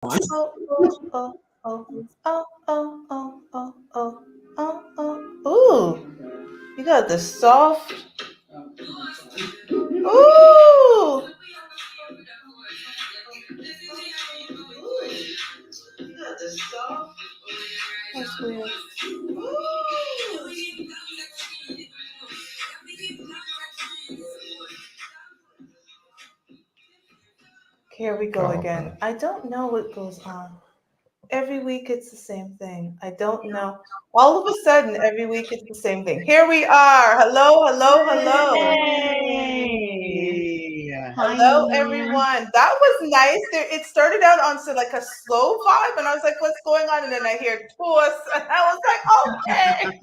Oh, oh, oh, oh, oh, oh, oh, oh, oh, oh, oh. Ooh, you got the soft. Ooh. That's weird. Here we go again. I don't know what goes on. Every week it's the same thing. I don't know. All of a sudden, every week it's the same thing. Here we are. Hello, hello, hello. Hey! Hello, Hi! everyone. That was nice. It started out on like a slow vibe, and I was like, "What's going on?" And then I hear toss, and I was like, "Okay."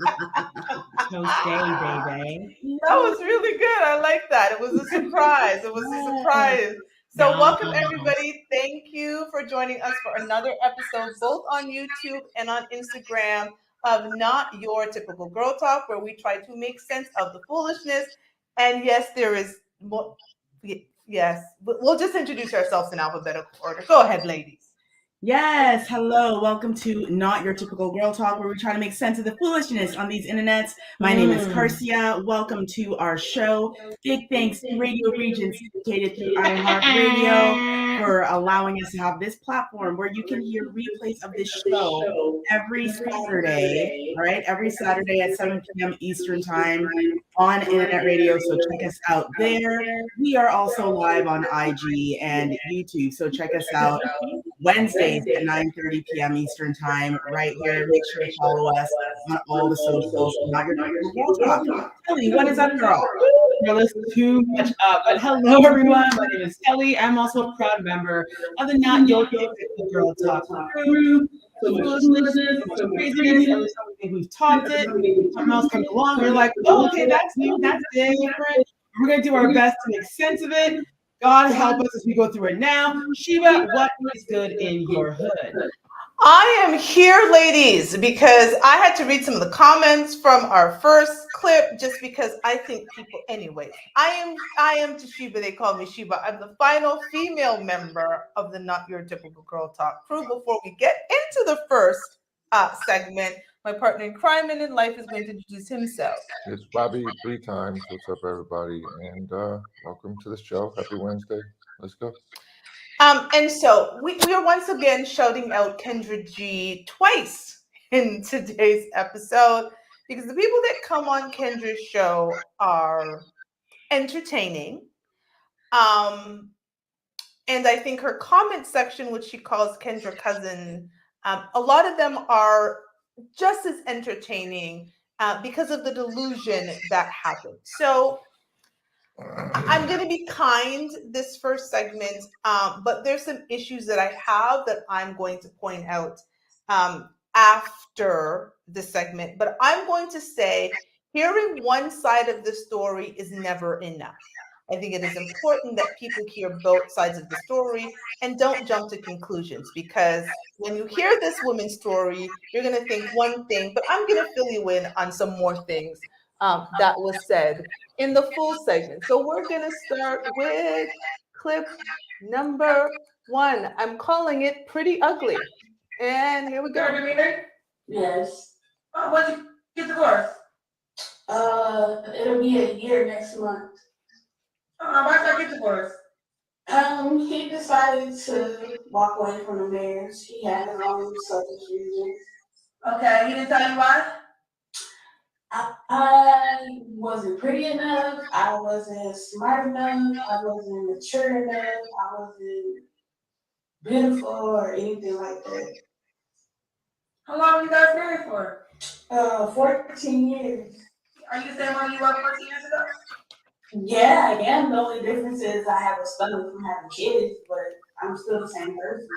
So stay, baby. That was really good. I like that. It was a surprise. It was a Yes. surprise. So, welcome Yes. everybody. Thank you for joining us for another episode, both on YouTube and on Instagram, of Not Your Typical Girl Talk, where we try to make sense of the foolishness. And yes, there is more. Yes, we'll just introduce ourselves in alphabetical order. Go ahead, ladies. Yes. Hello. Welcome to Not Your Typical Girl Talk, where we try to make sense of the foolishness on these internets. My name is Mm. Carcia. Welcome to our show. Big thanks to Radio Region, syndicated through iHeartRadio, for allowing us to have this platform where you can hear replays of this show every Saturday, right? Every Saturday at 7 p.m. Eastern Time on internet radio. So check us out there. We are also live on IG and YouTube. So check us out Wednesdays at 9:30 p.m. Eastern Time right here. Make sure to follow us on all the socials. Not Your Typical Girl Talk. Kelly, what is up, girl? Girl, it's too much up. But hello, everyone. My name is Kelly. I'm also a proud member of the Not Your Typical Girl Talk crew. So much foolishness, so much craziness. Every time we think we've topped it, something else comes along. We're like, oh, okay, that's new, that's different. We're going to do our best to make sense of it. God help us as we go through it now. Shiva, what is good in your hood? I am here, ladies, because I had to read some of the comments from our first clip just because I think people anyways. I am Toshiba, they call me Shiba. I'm the final female member of the Not Your Typical Girl Talk crew. Before we get into the first segment, my partner in crime and in life is going to introduce himself. It's Bobby three times. What's up, everybody? And welcome to the show. Happy Wednesday. Let's go. And so we are once again shouting out Kendra G twice in today's episode because the people that come on Kendra's show are entertaining. Um, and I think her comment section, which she calls Kendra Cousin, a lot of them are just as entertaining because of the delusion that happened. So I'm going to be kind this first segment, but there's some issues that I have that I'm going to point out after the segment. But I'm going to say hearing one side of the story is never enough. I think it is important that people hear both sides of the story and don't jump to conclusions because when you hear this woman's story, you're going to think one thing, but I'm going to fill you in on some more things that was said in the full segment. So we're going to start with clip number 1. I'm calling it Pretty Ugly. And here we go. Yes. Oh, when did you get divorced? It'll be a year next month. Why did I get divorced? He decided to walk away from the marriage. He had his own selfish reasons. Okay, he didn't tell you why? I wasn't pretty enough. I wasn't smart enough. I wasn't mature enough. I wasn't beautiful or anything like that. How long were you guys married for? 14 years. Are you the same one you were 14 years ago? Yeah, I am. The only difference is I have a stomach from having kids, but I'm still the same person.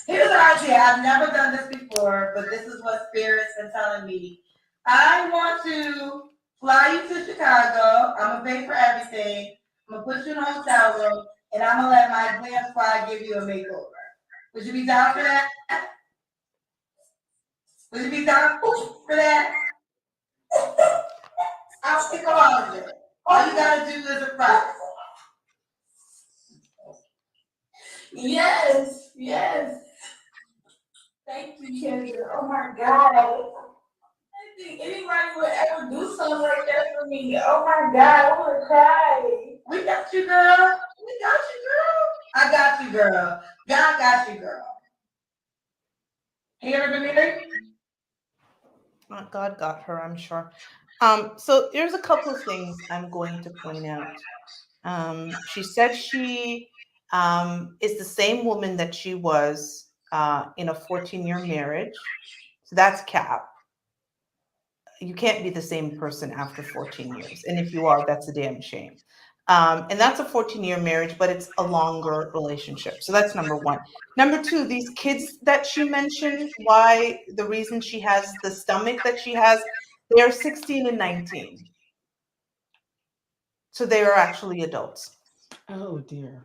Here's an idea. I've never done this before, but this is what Spirit's been telling me. I want to fly you to Chicago. I'm going to pay for everything. I'm going to put you in a hotel room, and I'm going to let my glam squad give you a makeover. Would you be down for that? Would you be down for that? I'll pick all of it. All you got to do is a price. Yes, yes. Thank you, Kendra. Oh my God. I think anybody would ever do something like that for me. Oh my God, I want to cry. We got you, girl. We got you, girl. I got you, girl. God got you, girl. Have you ever been married? God got her, I'm sure. So there's a couple of things I'm going to point out. She said she is the same woman that she was in a 14-year marriage. So that's cap. You can't be the same person after 14 years. And if you are, that's a damn shame. And that's a 14-year marriage, but it's a longer relationship. So that's number one. Number two, these kids that she mentioned, why the reason she has the stomach that she has, they are 16 and 19. So they are actually adults. Oh dear.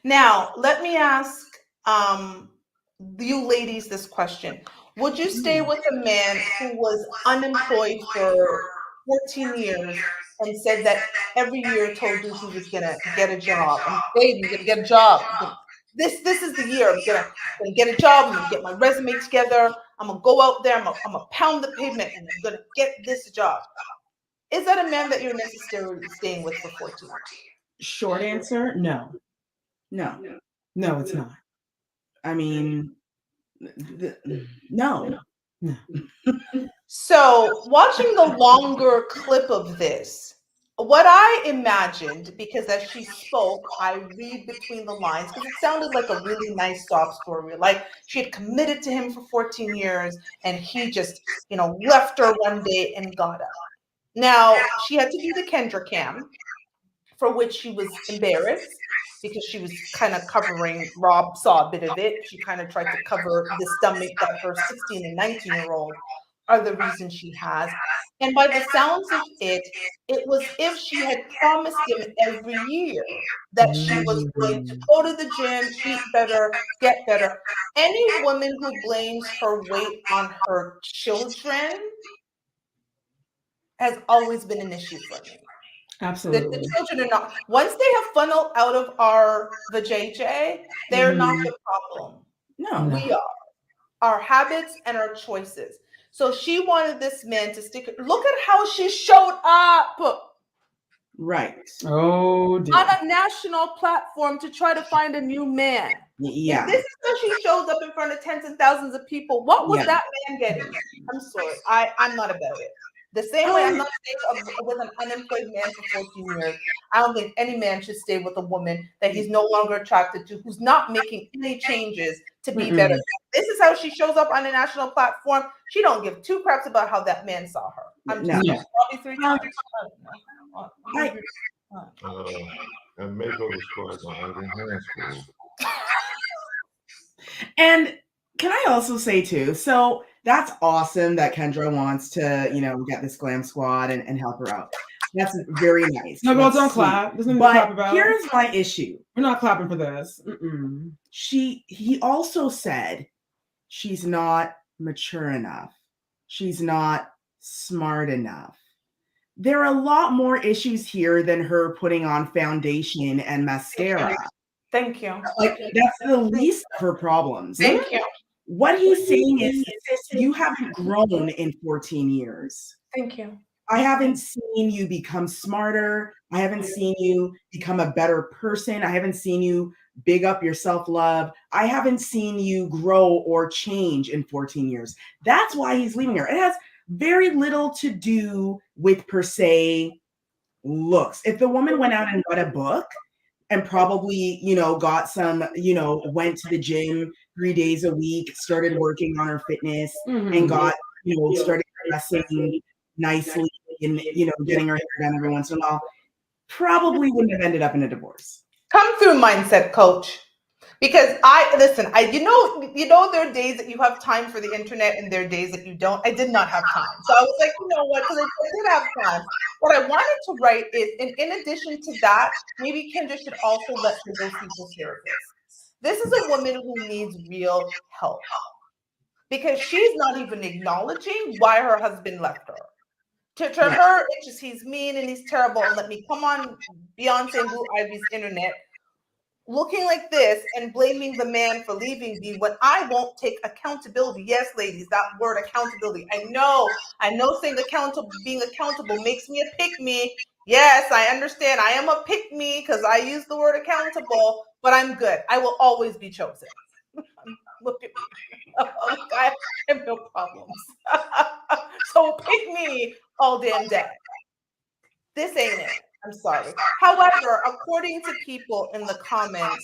Now, let me ask you ladies this question. Would you stay with a man who was unemployed for 14 years and said that every year told you he was gonna get a job? And babe, I'm gonna get a job. This is the year. I'm gonna get a job. I'm gonna get my resume together. I'm gonna go out there. I'm gonna pound the pavement and I'm gonna get this job. Is that a man that you're necessarily staying with for 14 years? Short answer, no. No, No, it's not. I mean, no. No. So, watching the longer clip of this, what I imagined, because as she spoke, I read between the lines, because it sounded like a really nice sob story. Like she had committed to him for 14 years and he just, left her one day and got up. Now, she had to do the Kendra cam, for which she was embarrassed because she was kind of covering, Rob saw a bit of it. She kind of tried to cover the stomach that her 16 and 19-year-old are the reason she has. And by the sounds of it, it was if she had promised him every year that she was going to go to the gym, eat better, get better. Any woman who blames her weight on her children has always been an issue for me. Absolutely. The children are not. Once they have funneled out of our vajayjay, they're not the problem. No. We are. Our habits and our choices. So she wanted this man to stick. Look at how she showed up Right. Oh dear. on a national platform to try to find a new man. Yeah. If this is how she shows up in front of tens and thousands of people, what was Yeah. that man getting? I'm sorry. I'm not about it. The same way I'm not staying with an unemployed man for 14 years. I don't think any man should stay with a woman that he's no longer attracted to, who's not making any changes to be better. This is how she shows up on a national platform. She don't give two craps about how that man saw her. I'm just No. probably 3 times. That makeover squad gonna have their hands full. And can I also say too, so that's awesome that Kendra wants to, get this glam squad and help her out. That's very nice. No, girl, That's don't sweet. clap. There's nothing to clap But about. here's my issue. We're not clapping for this. He also said she's not mature enough. She's not smart enough. There are a lot more issues here than her putting on foundation and mascara. Thank you. Like, that's the least of her problems. Thank you. What he's saying is, you haven't grown in 14 years. Thank you. I haven't seen you become smarter. I haven't seen you become a better person. I haven't seen you big up your self-love. I haven't seen you grow or change in 14 years. That's why he's leaving her. It has very little to do with, per se, looks. If the woman went out and got a book and probably, got some, went to the gym 3 days a week, started working on her fitness and got, started dressing nicely and, getting her hair done every once in a while, probably wouldn't have ended up in a divorce. Come through, mindset coach. Because there are days that you have time for the internet and there are days that you don't. I did not have time. So I was like, you know what? Because I did have time. What I wanted to write is, in addition to that, maybe Kendra should also let her go see the therapist. This is a woman who needs real help. Because she's not even acknowledging why her husband left her. To her, it's just he's mean and he's terrible. And let me come on Beyonce and Blue Ivy's internet looking like this and blaming the man for leaving me when I won't take accountability. Yes, ladies, that word accountability. I know saying accountable, being accountable makes me a pick me. Yes, I understand. I am a pick me because I use the word accountable, but I'm good. I will always be chosen. Look at me. I have no problems. So pick me all damn day. This ain't it. I'm sorry. However, according to people in the comments,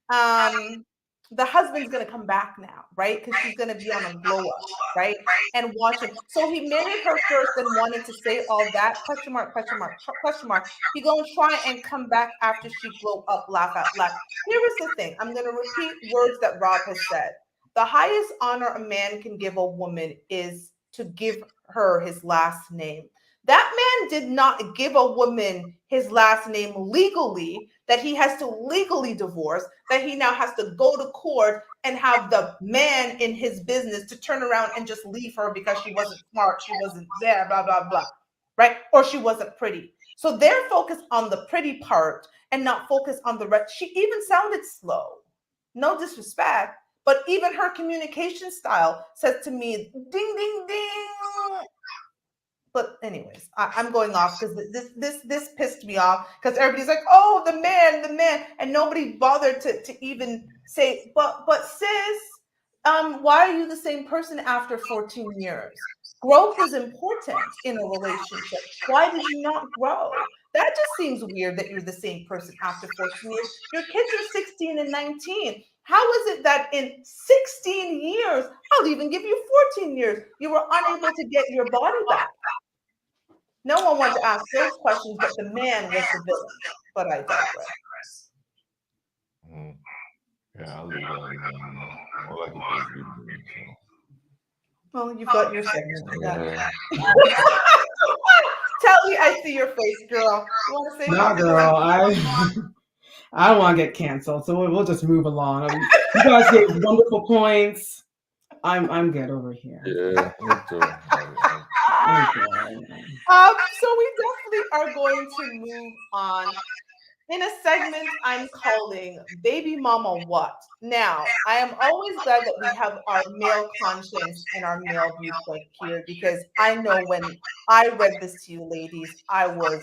um, the husband's gonna come back now, right? Because she's gonna be on a glow up, right? And watch him. So he married her first and wanted to say all that question mark, question mark, question mark. He gonna try and come back after she glow up, laugh out loud. Here is the thing. I'm gonna repeat words that Rob has said. The highest honor a man can give a woman is to give her his last name. That man did not give a woman his last name legally, that he has to legally divorce, that he now has to go to court and have the man in his business to turn around and just leave her because she wasn't smart, she wasn't there, blah, blah, blah, right? Or she wasn't pretty. So they're focused on the pretty part and not focused on the rest. She even sounded slow. No disrespect, but even her communication style says to me, ding, ding, ding. But anyways, I'm going off because this pissed me off because everybody's like, oh, the man, and nobody bothered to even say, but sis, why are you the same person after 14 years? Growth is important in a relationship. Why did you not grow? That just seems weird that you're the same person after 14 years. Your kids are 16 and 19. How is it that in 16 years, I'll even give you 14 years, you were unable to get your body back? No one wanted to ask those questions, but the man was the villain. But I digress. Mm. Yeah, I'll leave that alone. All I can do is be mean. Well, you've got your segment. Yeah. Tell me, I see your face, girl. You want to say Nah, something? girl, I don't want to get canceled, so we'll just move along. I mean, you guys gave wonderful points. I'm good over here. Yeah, me too. I'm good. So we definitely are going to move on in a segment I'm calling Baby Mama What? Now, I am always glad that we have our male conscience and our male viewpoint here because I know when I read this to you ladies, I was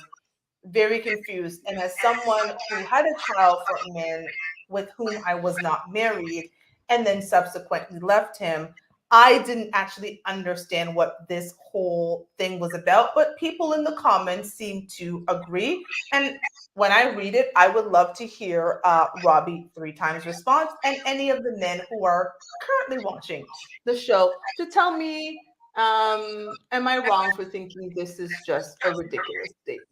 very confused. And as someone who had a child for a man with whom I was not married and then subsequently left him, I didn't actually understand what this whole thing was about. But people in the comments seem to agree. And when I read it, I would love to hear Robbie 3 times response and any of the men who are currently watching the show to tell me, am I wrong for thinking this is just a ridiculous statement?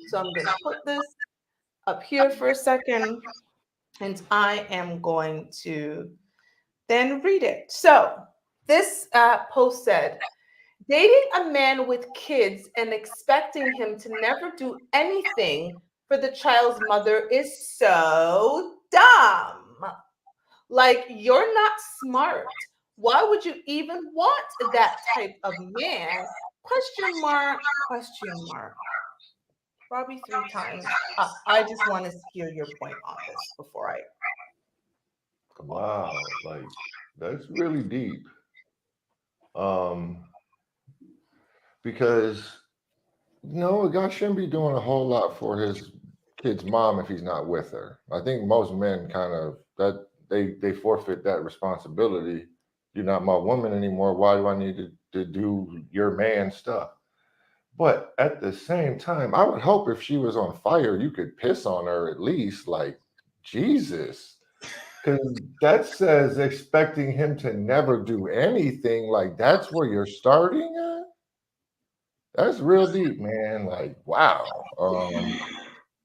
So I'm going to put this up here for a second and I am going to then read it. So this post said, dating a man with kids and expecting him to never do anything for the child's mother is so dumb. Like, you're not smart. Why would you even want that type of man? Question mark, question mark. Robbie 3 times. I just want to hear your point on this before I. Wow, like that's really deep. Um, because no, a guy shouldn't be doing a whole lot for his kid's mom if he's not with her. I think most men kind of that they forfeit that responsibility. You're not my woman anymore. Why do I need to do your man stuff? But at the same time, I would hope if she was on fire, you could piss on her at least. Like, Jesus. Because that says expecting him to never do anything. Like, that's where you're starting at? That's real deep, man. Like, wow.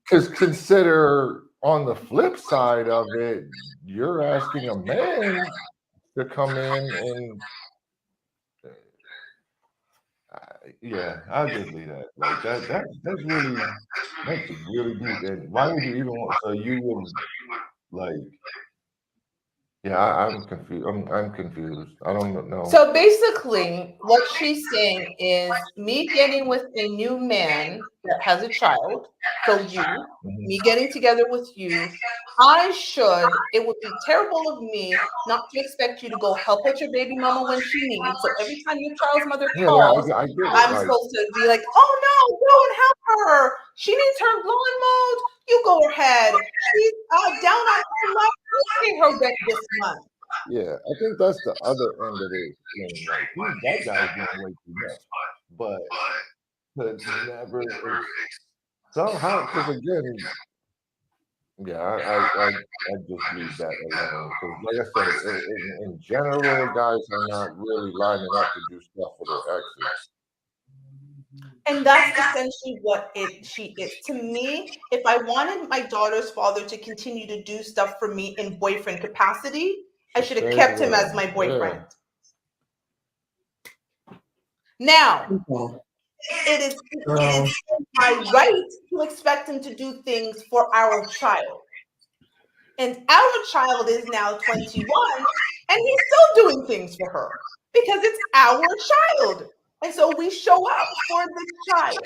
Because consider on the flip side of it, you're asking a man to come in and yeah, I'll just leave that. Like that's really deep. And why would you even want? So you would like Yeah, I'm confused. I'm confused. I don't know. So basically, what she's saying is me getting with a new man that has a child, so you, Mhm. me getting together with you, it would be terrible of me not to expect you to go help out your baby mama when she needs. So every time your child's mother Yeah, calls, I get it. I'm Like, supposed to be like, oh no, go and help her. She needs her lawn mowed. You go ahead. She's down on her luck. You pay her rent this month. yeah, I think that's the other end of the extreme. Like, that guy's doing way too much. But to never somehow, because again, yeah, I just leave that alone. Because, like I said, in general, guys are not really lining up to do stuff for their exes. And that's essentially what she is. To me, if I wanted my daughter's father to continue to do stuff for me in boyfriend capacity, I Should should have stay kept him away. as my Yeah, boyfriend. Now, People. it is my right to expect him to do things for our child. And our child is now 21 and he's still doing things for her because it's our child. And so we show up for the child.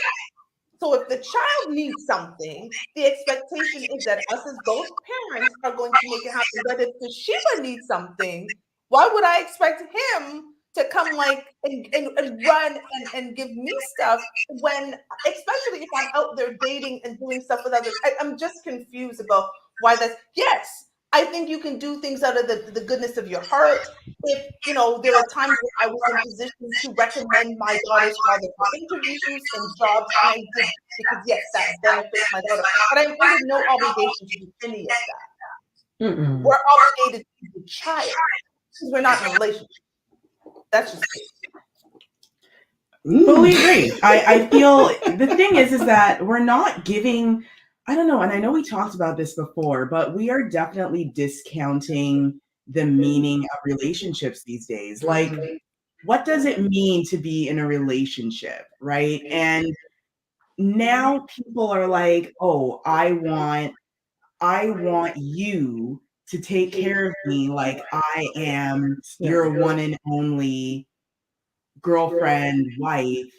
So if the child needs something, the expectation is that us as both parents are going to make it happen. But if the Shiba needs something, why would I expect him to come like and run and give me stuff when, especially if I'm out there dating and doing stuff with others? I'm just confused about why that's, yes, I think you can do things out of the goodness of your heart. If there were times where I was in position to recommend my daughter's father for interviews and jobs, and I did because yes, that benefits my daughter. But I'm under no obligation to do any of that. Mm-mm. We're obligated to the child because we're not in a relationship. That's just it. Fully agree. I feel the thing is that we're not giving, I don't know, and I know we talked about this before, but we are definitely discounting the meaning of relationships these days. Like, what does it mean to be in a relationship, right? And now people are like, oh, I want you to take care of me like I am your one and only girlfriend, wife,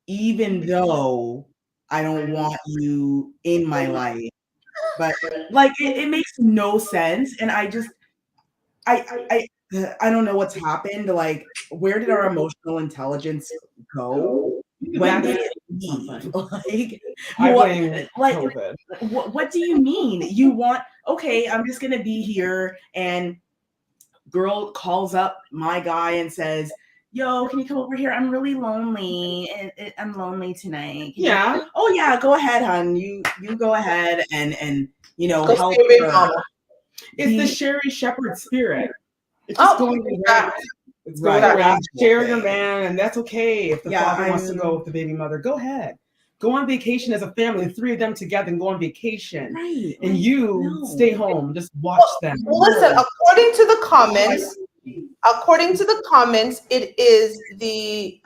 even though I don't want you in my life. But like it makes no sense. And I I don't know what's happened. Like, where did our emotional intelligence go? When did it leave? I What, blame like COVID. what do you mean? You want, okay, I'm just gonna be here, and girl calls up my guy and says, yo, can you come over here? I'm really lonely. I'm lonely tonight. Yeah. Oh yeah, go ahead, hon. You go ahead and Go help see your baby her. mama. It's the Sherry Shepherd spirit. It's just going around. It's going Right. around. Share your man, and that's okay. If the Yeah, father wants to go with the baby mother, go ahead. Go on vacation as a family, the three of them together, and go on vacation. Right. And you stay home, just watch them. Well, listen, according to the comments, it is the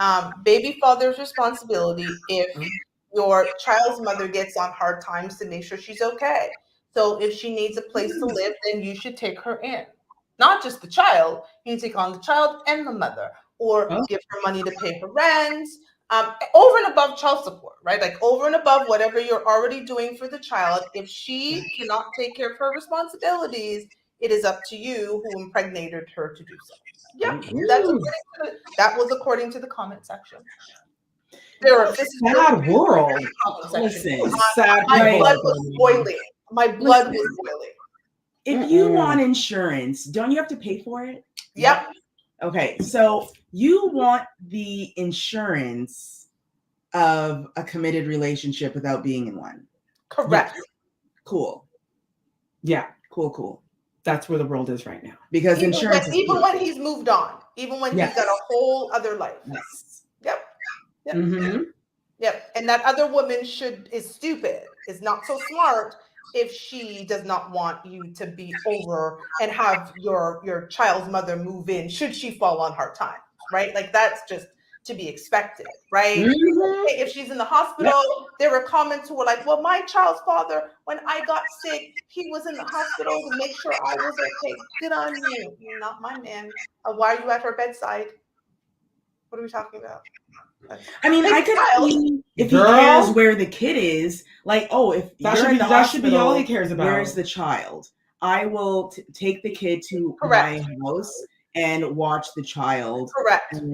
baby father's responsibility if your child's mother gets on hard times to make sure she's okay. So if she needs a place to live, then you should take her in. Not just the child. You need to take on the child and the mother, or give her money to pay her rent, over and above child support, right? Like over and above whatever you're already doing for the child. If she cannot take care of her responsibilities, it is up to you who impregnated her to do so. Yep, that was according to the comment section. This is sad world. Listen, sad my people blood out was there. boiling. My blood was boiling. If you want insurance, don't you have to pay for it? Yep. Okay, so you want the insurance of a committed relationship without being in one. Correct. Yes. Cool. Yeah. Cool. That's where the world is right now. Because insurance is even when he's moved on, even when he's got a whole other life. Yes. Yep. Mm-hmm. Yep. And that other woman is stupid, is not so smart if she does not want you to be over and have your child's mother move in should she fall on hard times, right? Like that's just to be expected, right? Mhm. If she's in the hospital, there were comments who were like, well, my child's father, when I got sick, he was in the hospital to make sure I was okay. Good on you. Not my man. Why are you at her bedside? What are we talking about? I mean, His I could child. see if he Girl. cares where the kid is. Like, oh, if That you're should in be- the that should be all he hospital, cares about. where's the child? I will take the kid to Correct. my house and watch the child, Correct. and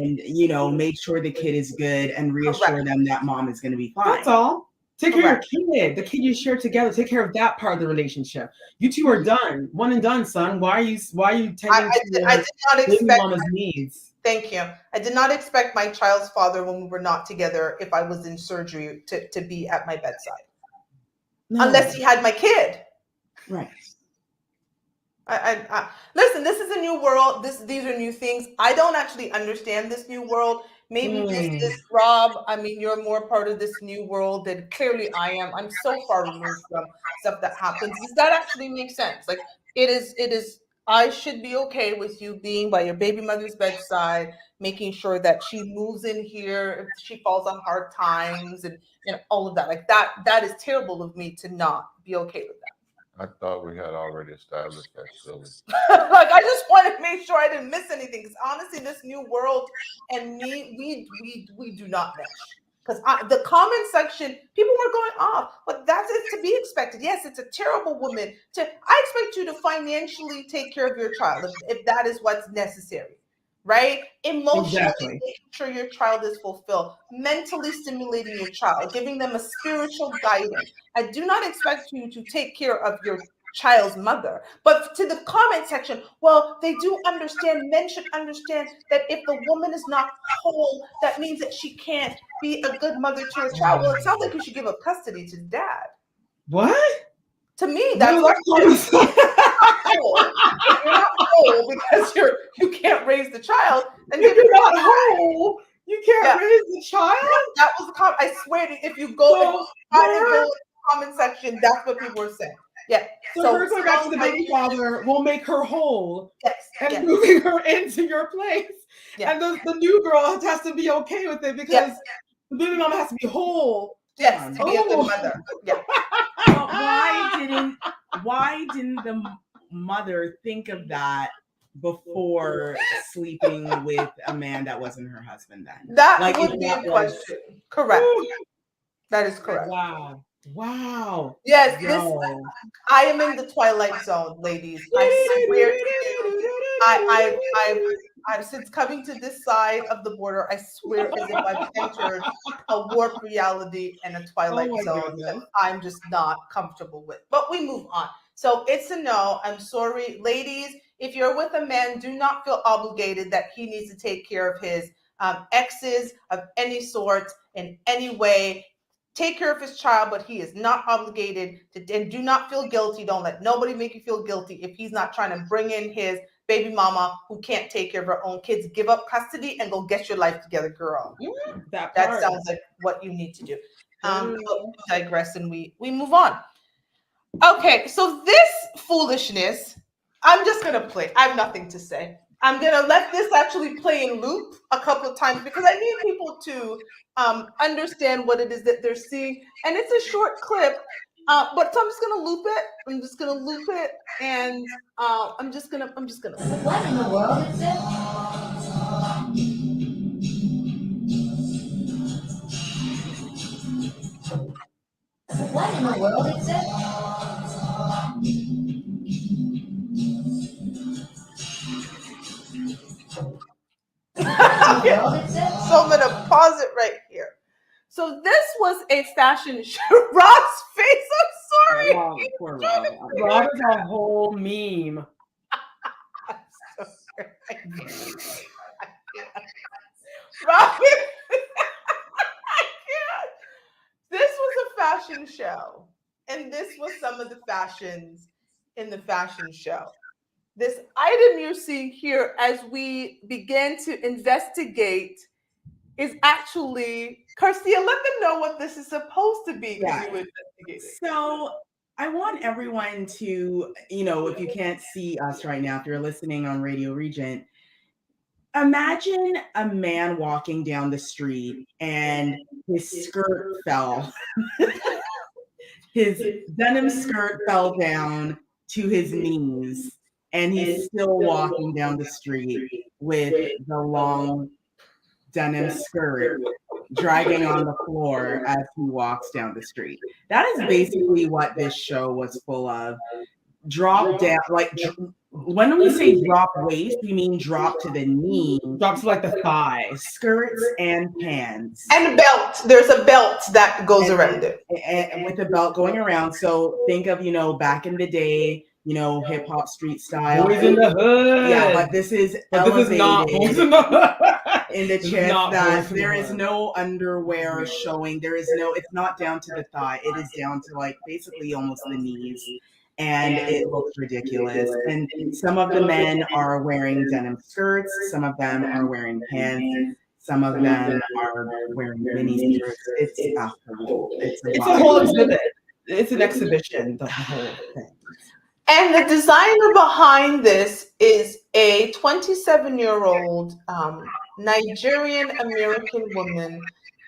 make sure the kid is good and reassure Correct. them that mom is going to be fine. That's all. Take care of Correct. your kid, the kid you share together. Take care of that part of the relationship. You two are done, one and done, son. Why are you tending to I did not baby expect. mama's needs? Thank you. I did not expect my child's father, when we were not together, if I was in surgery, to be at my bedside. No. Unless he had my kid. Right. I listen, this is a new world. These are new things. I don't actually understand this new world. Maybe this is Rob. I mean, you're more part of this new world than clearly I am. I'm so far removed from stuff that happens. Does that actually make sense? Like it is I should be okay with you being by your baby mother's bedside, making sure that she moves in here if she falls on hard times and all of that. Like that is terrible of me to not be okay with that. I thought we had already established that, silly. Like I just want to make sure I didn't miss anything, because honestly, this new world and me, we do not mesh. Because the comment section, people were going off, but that's it to be expected. Yes, it's a terrible woman. I expect you to financially take care of your child if that is what's necessary, right? Emotionally, Exactly. making sure your child is fulfilled, mentally stimulating your child, giving them a spiritual guidance. I do not expect you to take care of your child's mother. But to the comment section, well, they do understand, men should understand that if the woman is not whole, that means that she can't be a good mother to her child. Well, it sounds like you should give up custody to the dad. What? To me, that's No, that's whole. If you're not whole because you can't raise the child, then if you're not whole, you can't raise the child. That was the comment. I swear to you, if you go in the comment section, that's what people were saying. Yeah. So her going back to the baby father will make her whole. Yes. And moving her into your place. Yeah. And the new girl has to be okay with it because the baby mama has to be whole. Yes, to be a good mother. Yeah. But why didn't the mother think of that before sleeping with a man that wasn't her husband then? That would be a question. Correct. That is correct. Wow. Yes, I am in the twilight zone, ladies. I swear to you, I've since coming to this side of the border, I swear as if I've entered a warp reality and a twilight zone that I'm just not comfortable with. But we move on. So it's a no. I'm sorry. Ladies, if you're with a man, do not feel obligated that he needs to take care of his exes of any sort in any way. Take care of his child, but he is not obligated to, and do not feel guilty. Don't let nobody make you feel guilty if he's not trying to bring in his baby mama who can't take care of her own kids. Give up custody and go get your life together, girl. That sounds like what you need to do. But we digress and we move on. Okay, so this foolishness, I'm just gonna play. I have nothing to say. I'm gonna let this actually play in loop a couple of times because I need people to understand what it is that they're seeing. And it's a short clip, but so I'm just gonna loop it. I'm just gonna loop it, and I'm just gonna. What in the world is this? What in the world is this? So I'm gonna pause it right here. So this was a fashion show. Rob's face. I'm sorry. Poor Rob. Rob is a whole meme. Robin, I can't. This was a fashion show, and this was some of the fashions in the fashion show. This item you're seeing here, as we begin to investigate, is actually, Garcia, let them know what this is supposed to be. Yeah. So I want everyone to, if you can't see us right now, if you're listening on Radio Regent, Imagine a man walking down the street and his skirt fell. His denim skirt fell down to his knees, and he's still walking down the street with the long denim skirt dragging on the floor as he walks down the street. That is basically what this show was full of. Drop down, when we say drop waist, we mean drop to the knee, Drop to like the thighs. skirts and pants. And a belt. There's a belt that goes around it. And with the belt going around. So think of, back in the day, hip hop street style. Boys in the hood. Yeah, but this is This is not Boys in the Hood. in the This is chest not that Boys in the there is Hood. no underwear showing. It's not down to the thigh. It is down to basically almost the knees. And it looks ridiculous. And some of the men are wearing denim skirts. Some of them are wearing pants. Some of them are wearing mini skirts. It's a whole exhibit. It's an exhibition, the whole thing. And the designer behind this is a 27-year-old Nigerian American woman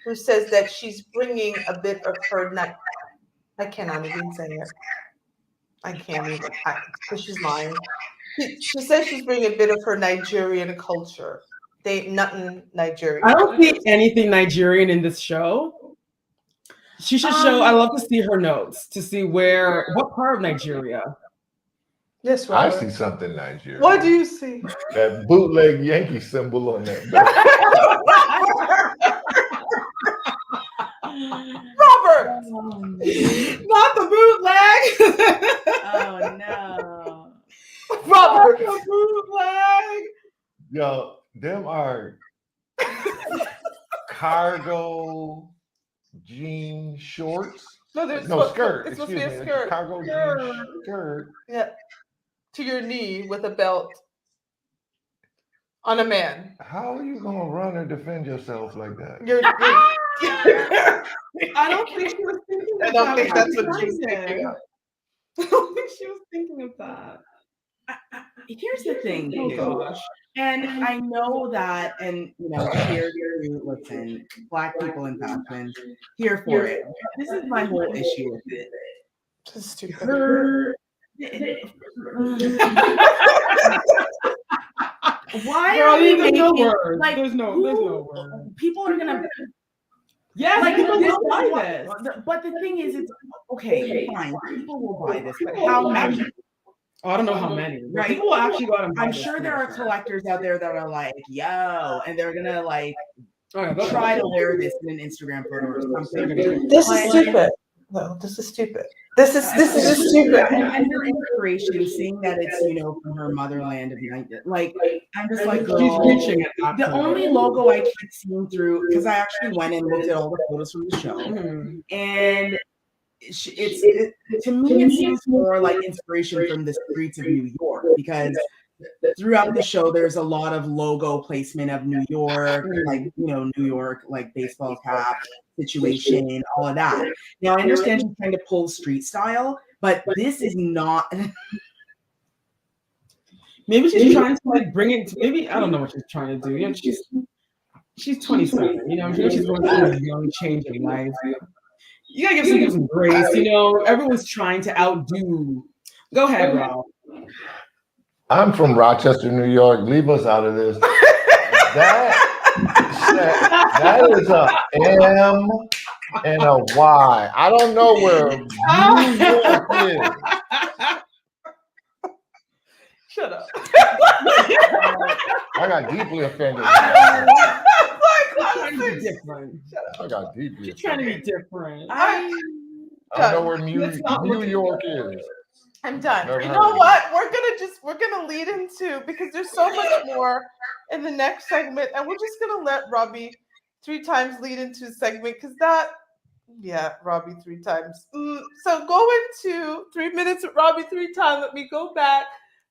who says that she's bringing a bit of her I cannot even say it. I can't even, because she's lying. She says she's bringing a bit of her Nigerian culture. They ain't nothing Nigerian. I don't see anything Nigerian in this show. She should show. I love to see her notes to see what part of Nigeria. Yes, I Robert. see something Nigerian. What do you see? That bootleg Yankee symbol on that belt. Robert! Not the bootleg. Oh no. Robert! Not the bootleg. Yo, them are cargo jean shorts. No, there's Skirt. It's supposed to Excuse be a me. skirt. Cargo jean skirt. Yeah. To your knee with a belt on a man. How are you gonna run and defend yourself like that? I don't think she was thinking of I don't that. think that's what she was thinking of. I don't think she was thinking of that. Here's the thing, Oh too. gosh. And I know that, and here, listen, Black people in fashion, here for it. This is my whole issue with it. This is stupid. Why Girl, are we there's no making words. There's no words. people are gonna Yes, people this will is buy what- this. But the thing is, it's okay, fine. People will buy this, but how many? Oh, I don't know how many. Right. People will actually go out and buy I'm this sure there are thing. collectors out there that are like, yo, and they're gonna Oh, yeah, they'll try to wear this in an Instagram photo or something. This is stupid. No, this is stupid. This is just stupid. And her inspiration, seeing that it's from her motherland of United, I'm just like, girl, She's reaching at that the point. only logo I keep seeing through, because I actually went and looked at all the photos from the show, Mhm. and to me it seems more like inspiration from the streets of New York, because throughout the show there's a lot of logo placement of New York, New York, baseball cap situation, all of that. Now I understand she's trying to pull street style, but this is not. Maybe she's trying to bring it to, maybe I don't know what she's trying to do. She's 27, she's going through a young changing life. You gotta give some people some grace, everyone's trying to outdo. Go ahead, Rob. I'm from Rochester, New York. Leave us out of this. That is a M and a Y. I don't know where New York is. Shut up. I got deeply offended. Trying to be different. I got deeply She's trying to be offended. different. I don't know where Let's not New look at York that. is. I'm done. Never You heard know of what? We're gonna lead into, because there's so much more in the next segment, and we're just gonna let Robbie 3 times lead into a segment, because Robbie 3 times. So go into 3 minutes with Robbie 3 times. Let me go back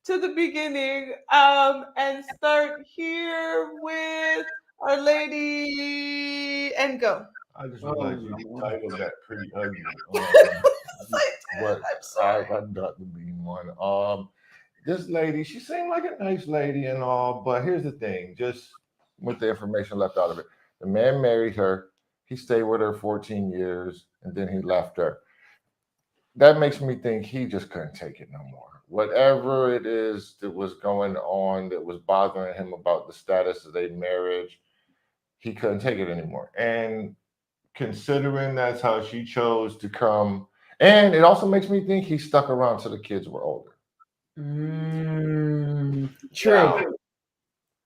to the beginning and start here with Our Lady and go. I just realized you titled that pretty ugly. I'm But sorry. I got to be one. this lady, she seemed like a nice lady and all, but here's the thing, just with the information left out of it. The man married her, he stayed with her 14 years, and then he left her. That makes me think he just couldn't take it no more. Whatever it is that was going on that was bothering him about the status of their marriage, he couldn't take it anymore. And considering that's how she chose to come, and it also makes me think he stuck around till the kids were older. True. Now,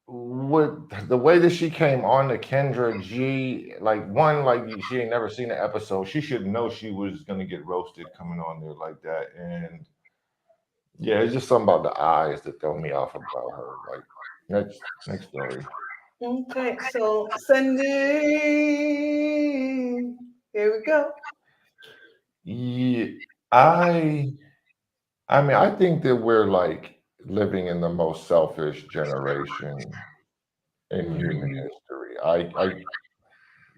with the way that she came on to Kendra G, like one, like she ain't never seen an episode. She should know she was gonna get roasted coming on there like that. And yeah, it's just something about the eyes that throw me off about her. Like next story. Okay, so Sunday. Here we go. Yeah, I I mean I think that we're like living in the most selfish generation in human history.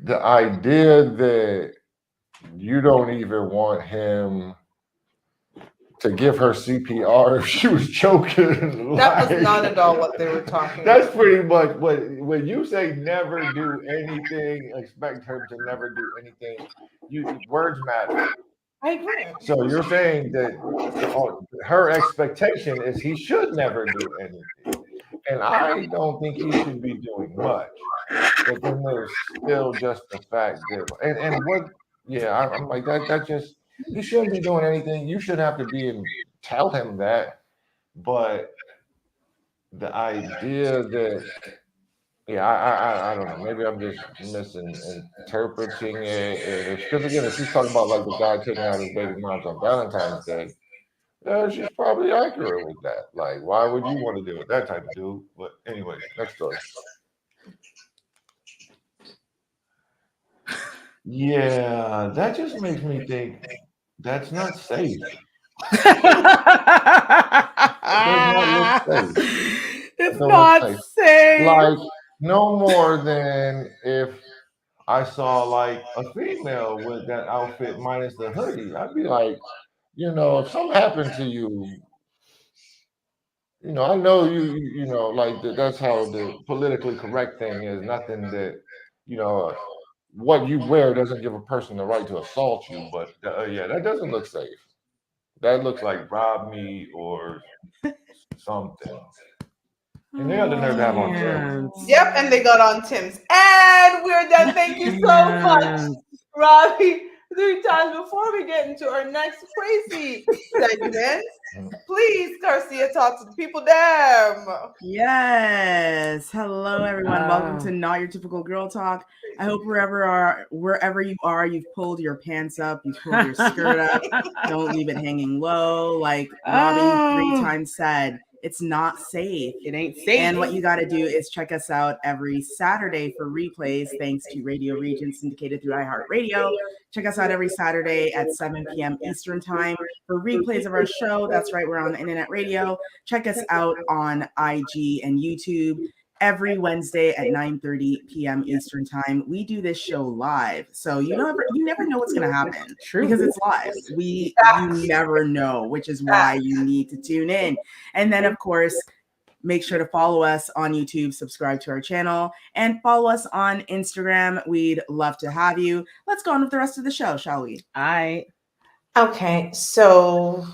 The idea that you don't even want him to give her CPR if she was choking. That was like, not at all what they were talking That's about. pretty much what when you say never do anything, expect her to never do anything. Words matter. I agree. So you're saying that her expectation is he should never do anything, and I don't think he should be doing much. But then there's still just the fact that and what yeah I'm like that just he shouldn't be doing anything. You should have to be and tell him that. But the idea that yeah I don't know, maybe I'm just misinterpreting it. And because again, if she's talking about like the guy taking out his baby moms on Valentine's Day, she's probably accurate with that. Like, why would you want to deal with that type of dude? But anyways, next story. Yeah, that just makes me think that's not safe. It does not look safe. It It's don't look not safe. safe. Like no more than if I saw like a female with that outfit minus the hoodie. I'd be like, if something happened to you, I know like that's how the politically correct thing is. Nothing that, you know, what you wear doesn't give a person the right to assault you. But yeah, that doesn't look safe. That looks like rob me or something. And they got the nerve to have on Tim's. Yep, and they got on Tim's. And we're done. Thank you so much, Robbie. 3 times before we get into our next crazy segment. Please, Garcia, talk to the people. Damn. Yes. Hello, everyone. Welcome to Not Your Typical Girl Talk. I hope wherever you are, you've pulled your pants up, you've pulled your skirt up. Don't leave it hanging low. Like Robbie 3 times said, it's not safe. It ain't safe. And what you got to do is check us out every Saturday for replays, thanks to Radio Region syndicated through iHeartRadio. Check us out every Saturday at 7 p.m. Eastern Time for replays of our show. That's right, we're on the internet radio. Check us out on IG and YouTube every Wednesday at 9:30 p.m. Eastern Time. We do this show live, so you never know what's going to happen because it's live. You never know, which is why you need to tune in. And then, of course, make sure to follow us on YouTube, subscribe to our channel, and follow us on Instagram. We'd love to have you. Let's go on with the rest of the show, shall we? Okay, so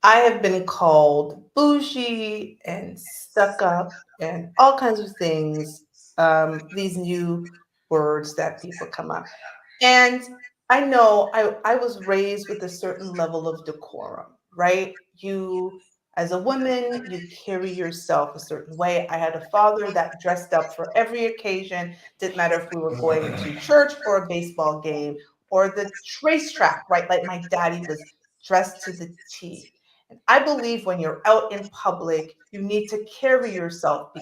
I have been called bougie and stuck up and all kinds of things. These new words that people come up. And I know I was raised with a certain level of decorum, right? You, as a woman, you carry yourself a certain way. I had a father that dressed up for every occasion. Didn't matter if we were going to church or a baseball game or the racetrack, right? Like my daddy was dressed to the T. And I believe when you're out in public, you need to carry yourself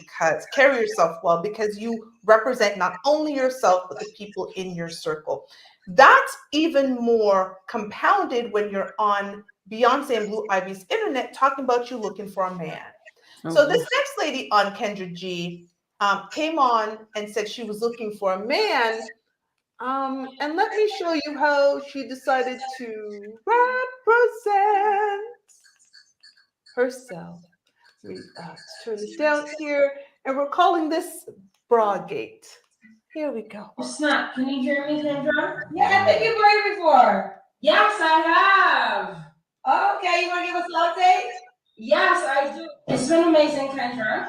well because you represent not only yourself, but the people in your circle. That's even more compounded when you're on Beyonce and Blue Ivy's internet talking about you looking for a man. So this next lady on Kendra G came on and said she was looking for a man. And let me show you how she decided to represent herself. Let's turn this down here, and we're calling this Broadgate. Here we go. Oh, snap. Can you hear me, Kendra? Yeah, I think you played before. Yes, I have. Okay, you want to give us an update? Yes, I do. It's been amazing, Kendra.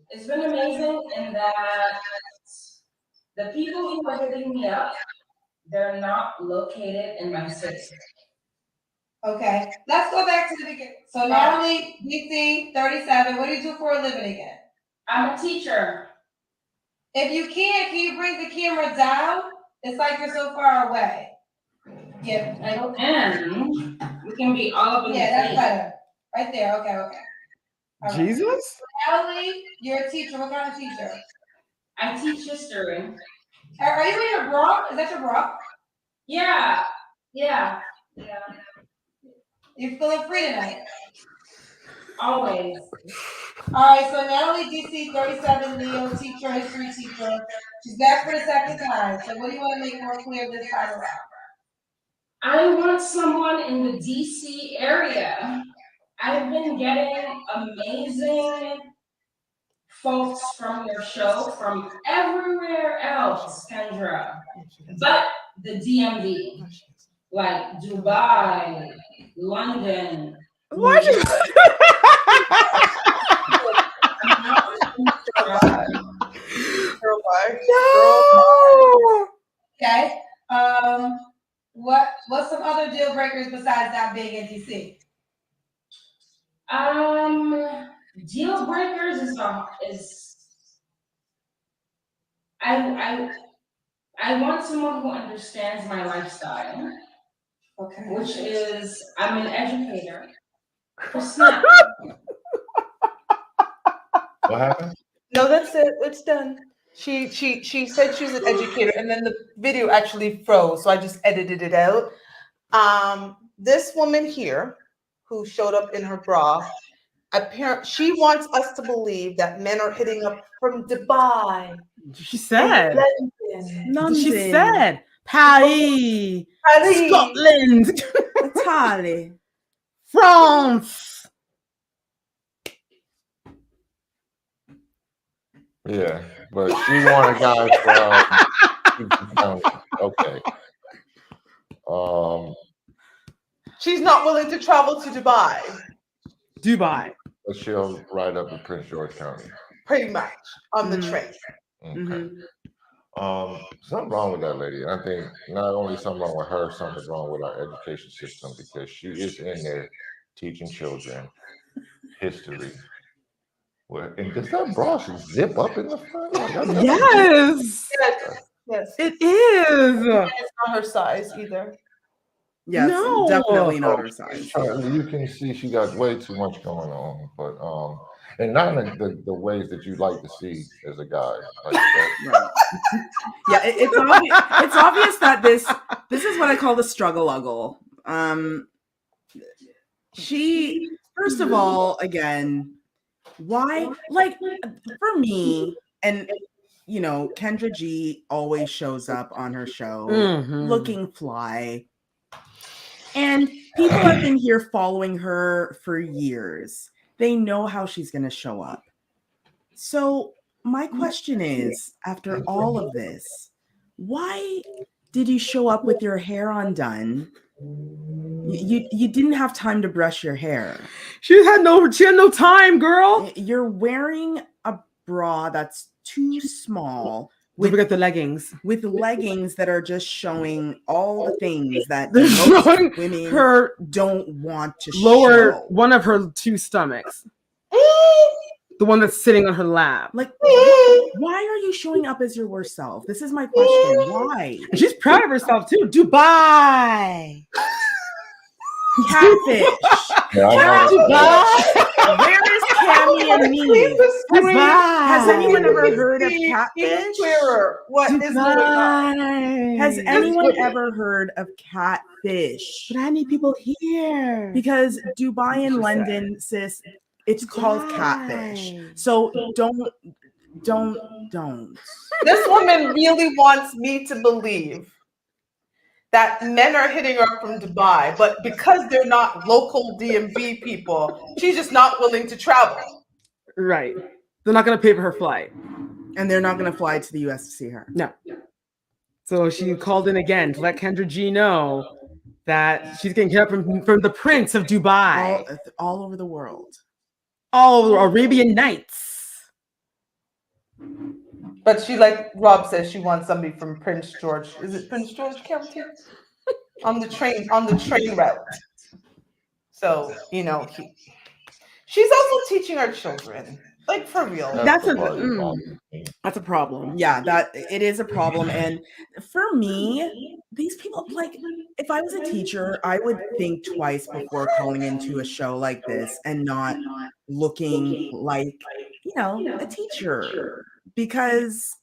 It's been amazing in that the people who are hitting me up, they're not located in my city. Okay, let's go back to the beginning. So Natalie, DC, 37, what do you do for a living again? I'm a teacher. If you can you bring the camera down? It's like you're so far away. Yeah, and we can be all up in the face. That's better. Right there, okay. All right. Jesus? Natalie, you're a teacher. What kind of teacher? I teach history. Are you in your bra? Is that your bra? Yeah. You feeling free tonight? Always. All right, so Natalie DC, 37, Leo, teacher, history teacher. She's back for the second time. So what do you want to make more clear this time around? I want someone in the DC area. I've been getting amazing folks from your show from everywhere else, Kendra, but the DMV, like Dubai, London. What? Girl, bye. No. Okay. What's some other deal breakers besides not being in DC? Deal breakers is I want someone who understands my lifestyle. Okay. Which is I'm an educator. Snap. What happened? No, that's it. It's done. She said she was an educator, and then the video actually froze, so I just edited it out. This woman here, who showed up in her bra, she wants us to believe that men are hitting up from Dubai. She said. London. She said. Paris. Scotland. Italy. France. Yeah, but she wanted guys from okay. She's not willing to travel to Dubai. But she'll ride up in Prince George County. Pretty much on the train. Okay. Something wrong with that lady. I think not only something wrong with her, something's wrong with our education system because she is in there teaching children history. And does that bra zip up in the front? Yes. Yes. It is. And it's not her size either. Yes, No. definitely not her size. You can see she got way too much going on, but and not in the ways that you like to see as a guy. Like right. Yeah, it's obvious that this is what I call the struggle uggle. She first of all, again, why like for me, and you know, Kendra G always shows up on her show looking fly. And people have been here following her for years. They know how she's going to show up. So my question is, after all of this, why did you show up with your hair undone? You didn't have time to brush your hair. She had no time, girl. You're wearing a bra that's too small. Look at the leggings. With leggings that are just showing all the things that They're most showing women her don't want to lower show. one of her two stomachs. The one that's sitting on her lap. Like, why are you showing up as your worst self? This is my question. Why? And she's proud of herself too. Dubai. Catfish. Dubai. Where is Cammy and me? Has anyone ever heard of catfish? What is going on? Has anyone ever heard of catfish? But I need people here. Because Dubai and London, sis, it's called catfish. So don't. This woman really wants me to believe that men are hitting her up from Dubai, but because they're not local DMV people, she's just not willing to travel. Right. They're not going to pay for her flight. And they're not going to fly to the US to see her. No. So she called in again to let Kendra G know that she's getting hit up from the Prince of Dubai. All over the world. All Arabian Nights. But she, like Rob says, she wants somebody from Prince George. Is it Prince George County? on the train route. So, you know, she's also teaching our children. Like, for real. That's a problem. Yeah, that it is a problem. And for me, these people, like, if I was a teacher, I would think twice before calling into a show like this and not looking like, you know, a teacher. Because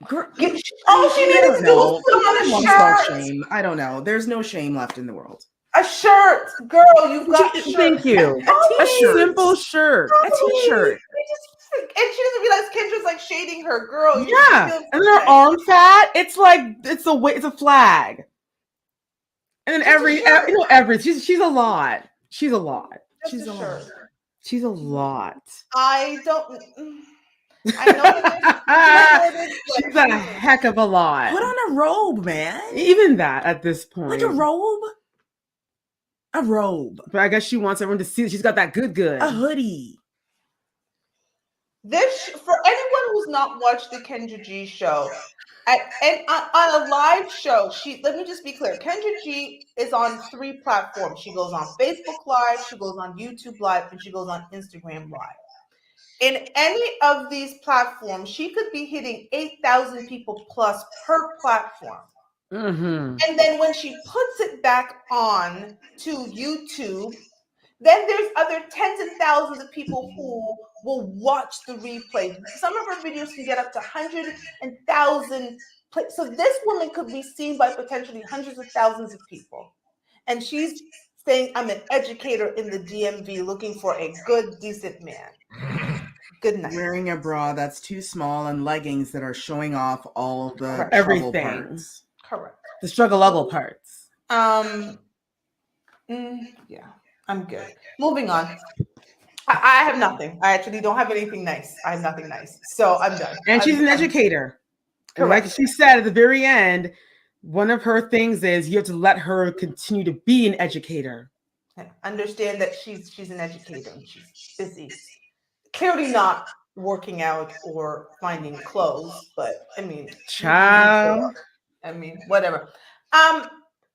all she needed to do was put on a shirt. Shame. I don't know. There's no shame left in the world. A shirt, girl. You've got shirt. Thank you. A simple shirt. A t-shirt. And she doesn't realize Kendra's like shading her, girl. Yeah, and her arm fat. It's like it's a flag. And then she's a lot. She's a lot. She's a lot. She's a lot. I know that she's a heck of a lot. Put on a robe, man. Even that at this point. Like a robe? A robe. But I guess she wants everyone to see that she's got that good. A hoodie. This, for anyone who's not watched the Kendra G show, and on a live show, let me just be clear. Kendra G is on 3 platforms. She goes on Facebook Live, she goes on YouTube Live, and she goes on Instagram Live. In any of these platforms, she could be hitting 8,000 people plus per platform. Mm-hmm. And then when she puts it back on to YouTube, then there's other tens and thousands of people who will watch the replay. Some of her videos can get up to 100,000 plays. So this woman could be seen by potentially hundreds of thousands of people. And she's saying, I'm an educator in the DMV looking for a good, decent man. Good night. Wearing a bra that's too small and leggings that are showing off all the everything. Parts. Correct. The struggle parts. Yeah, I'm good. Moving on. I have nothing. I actually don't have anything nice. I have nothing nice. So I'm done. And she's an educator. And like she said at the very end, one of her things is you have to let her continue to be an educator. I understand that she's an educator and she's busy. Clearly not working out or finding clothes, but I mean, child. I mean, whatever.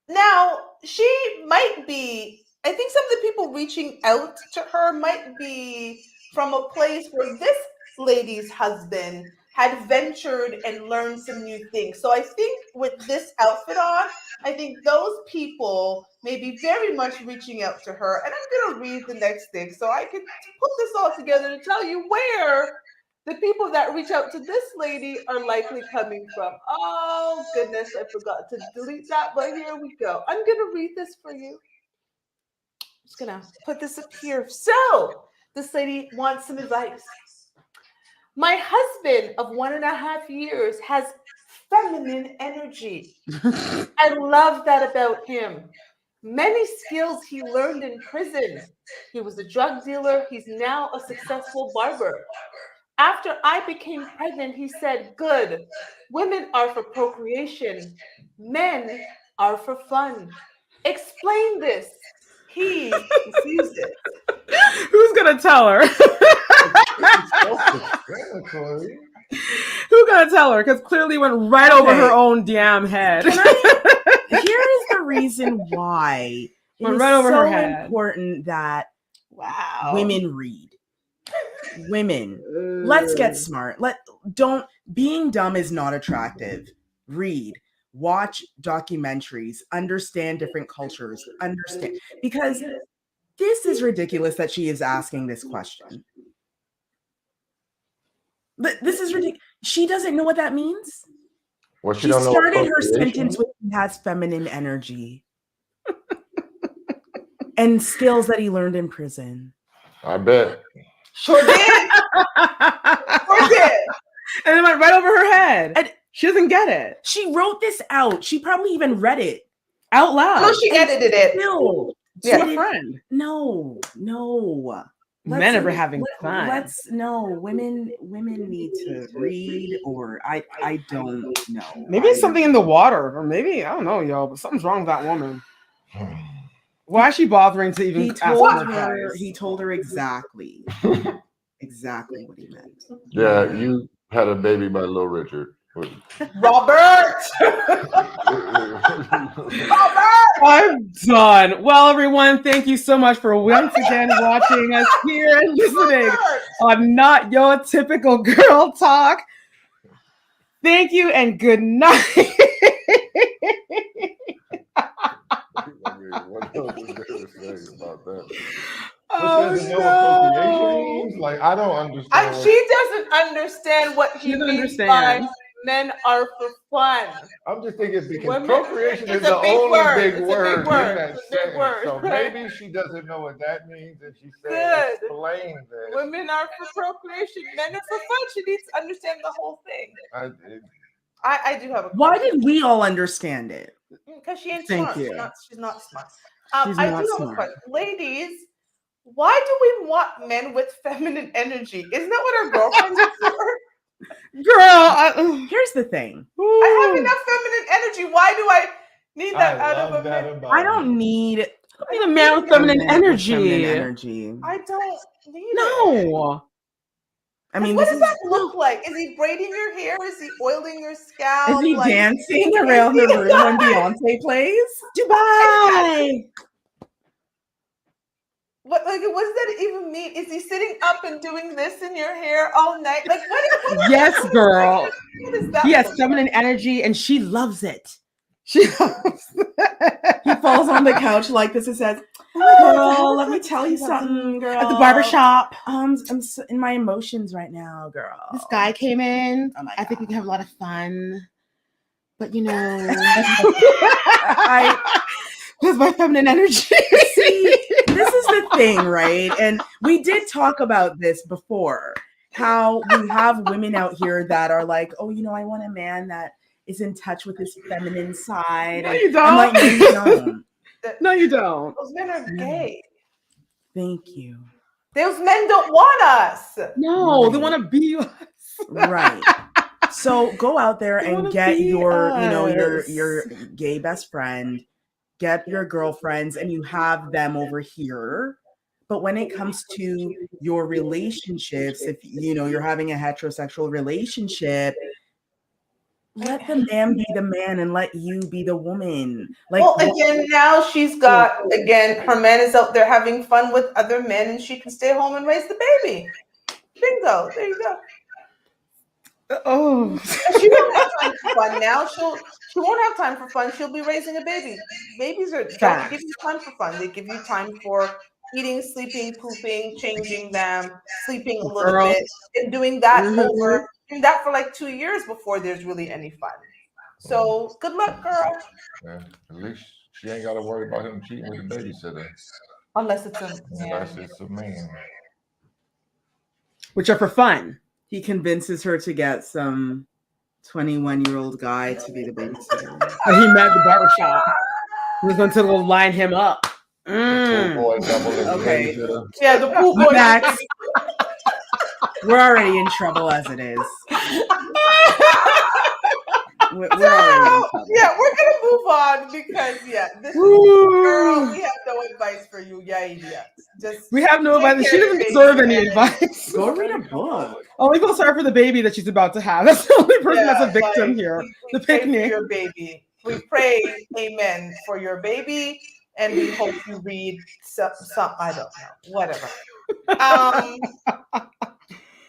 Now she might be. I think some of the people reaching out to her might be from a place where this lady's husband had ventured and learned some new things. So I think with this outfit on, I think those people may be very much reaching out to her. And I'm going to read the next thing so I can put this all together to tell you where the people that reach out to this lady are likely coming from. Oh, goodness, I forgot to delete that, but here we go. I'm going to read this for you. I'm just going to put this up here. So this lady wants some advice. My husband of 1.5 years has feminine energy. I love that about him. Many skills he learned in prison. He was a drug dealer. He's now a successful barber. After I became pregnant, he said, good, women are for procreation. Men are for fun. Explain this. He sees it. Who's going to tell her? Who's going to tell her? Because clearly went right over her own damn head. Here is the reason why it is right over so her head. Important that women read. Women, let's get smart. Being dumb is not attractive. Read. Watch documentaries, understand different cultures, because this is ridiculous that she is asking this question. But this is ridiculous. She doesn't know what that means. Well, she started her sentence with he has feminine energy and skills that he learned in prison. I bet. Sure did. Sure did. And it went right over her head. And She doesn't get it She wrote this out. She probably even read it out loud. No, she edited it. still to a didn't- friend. No. Men are having fun. Women need to read, or I don't know. Maybe it's something in the water, or maybe I don't know, yo. But something's wrong with that woman. Why is she bothering to even He ask told for her. advice? He told her exactly what he meant. Yeah, you had a baby by Little Richard. Robert! I'm done. Well, everyone, thank you so much for once again watching us here and listening on Not Your Typical Girl Talk. Thank you and good night. What else is there to say about that? Oh, She doesn't know what procreation means? Like, I don't understand. She doesn't understand what he doesn't means by understand. men are for fun. I'm just thinking because Women- procreation it's is a the big only word. big It's a word big word. in that It's a big sentence. word, So right? maybe she doesn't know what that means, and she's saying, Good. explain this. Women are for procreation. Men are for fun. She needs to understand the whole thing. I do have a question. Why did we all understand it? Because she ain't Thank smart. you. She's not smart. She's I not do have smart. a question. Ladies, why do we want men with feminine energy? Isn't that what our girlfriends are for? Girl, Here's the thing. I have enough feminine energy. Why do I need that out of a man? I don't need I need a man with feminine feminine energy. energy. I don't need it. No. I mean, what this does that look like? Is he braiding your hair? Is he oiling your scalp? is he Like, dancing around the room when Beyonce plays? Dubai. what does that even mean? Is he sitting up and doing this in your hair all night? Like what? Yes, girl. What is that? He has look feminine energy and she loves it. She loves it. He falls on the couch like this and says, "Girl, let me tell you something, girl. At the barbershop. I'm so in my emotions right now, girl. This guy came in. Oh my I think we God. can have a lot of fun. But you know, I with my feminine energy. see. This is the thing, right? And we did talk about this before. How we have women out here that are like, oh, I want a man that is in touch with his feminine side. No, And you don't. I'm like, no, you don't. No, you don't. Those men are gay. Thank you. Those men don't want us. No, they want to be us. Right. So go out there They and wanna get be your, us. your gay best friend, get your girlfriends, and you have them over here. But when it comes to your relationships, if you're having a heterosexual relationship, let the man be the man and let you be the woman. Like, Well, again, now she's got her man is out there having fun with other men, and she can stay home and raise the baby. Bingo! There you go. Oh, She won't have time for fun now. She won't have time for fun. She'll be raising a baby. Babies don't give you time for fun. They give you time for eating, sleeping, pooping, changing them, sleeping a little Girl. bit, and doing that Mhm. doing that for like 2 years before there's really any fun. So good luck, girl. Yeah, at least she ain't got to worry about him cheating with the babysitter. Unless it's a Unless man. it's a man. which are for fun. he convinces her to get some 21-year-old guy to be the babysitter. He met at the barbershop. He was going to go line him up. Pool boy double as a Okay. babysitter. Yeah, the pool boy. Next. We're already in trouble as it is. We're already in trouble. Yeah, we're gonna move on because this girl, we have no advice for you, idiot. Just We have no take advice. care She of doesn't the deserve baby any and- advice. Go read a book. Oh, we feel sorry for the baby that she's about to have. That's the only person that's a victim like, here. We The pray for picnic. your baby. We pray, amen, for your baby, and we hope you read some. I don't know, whatever.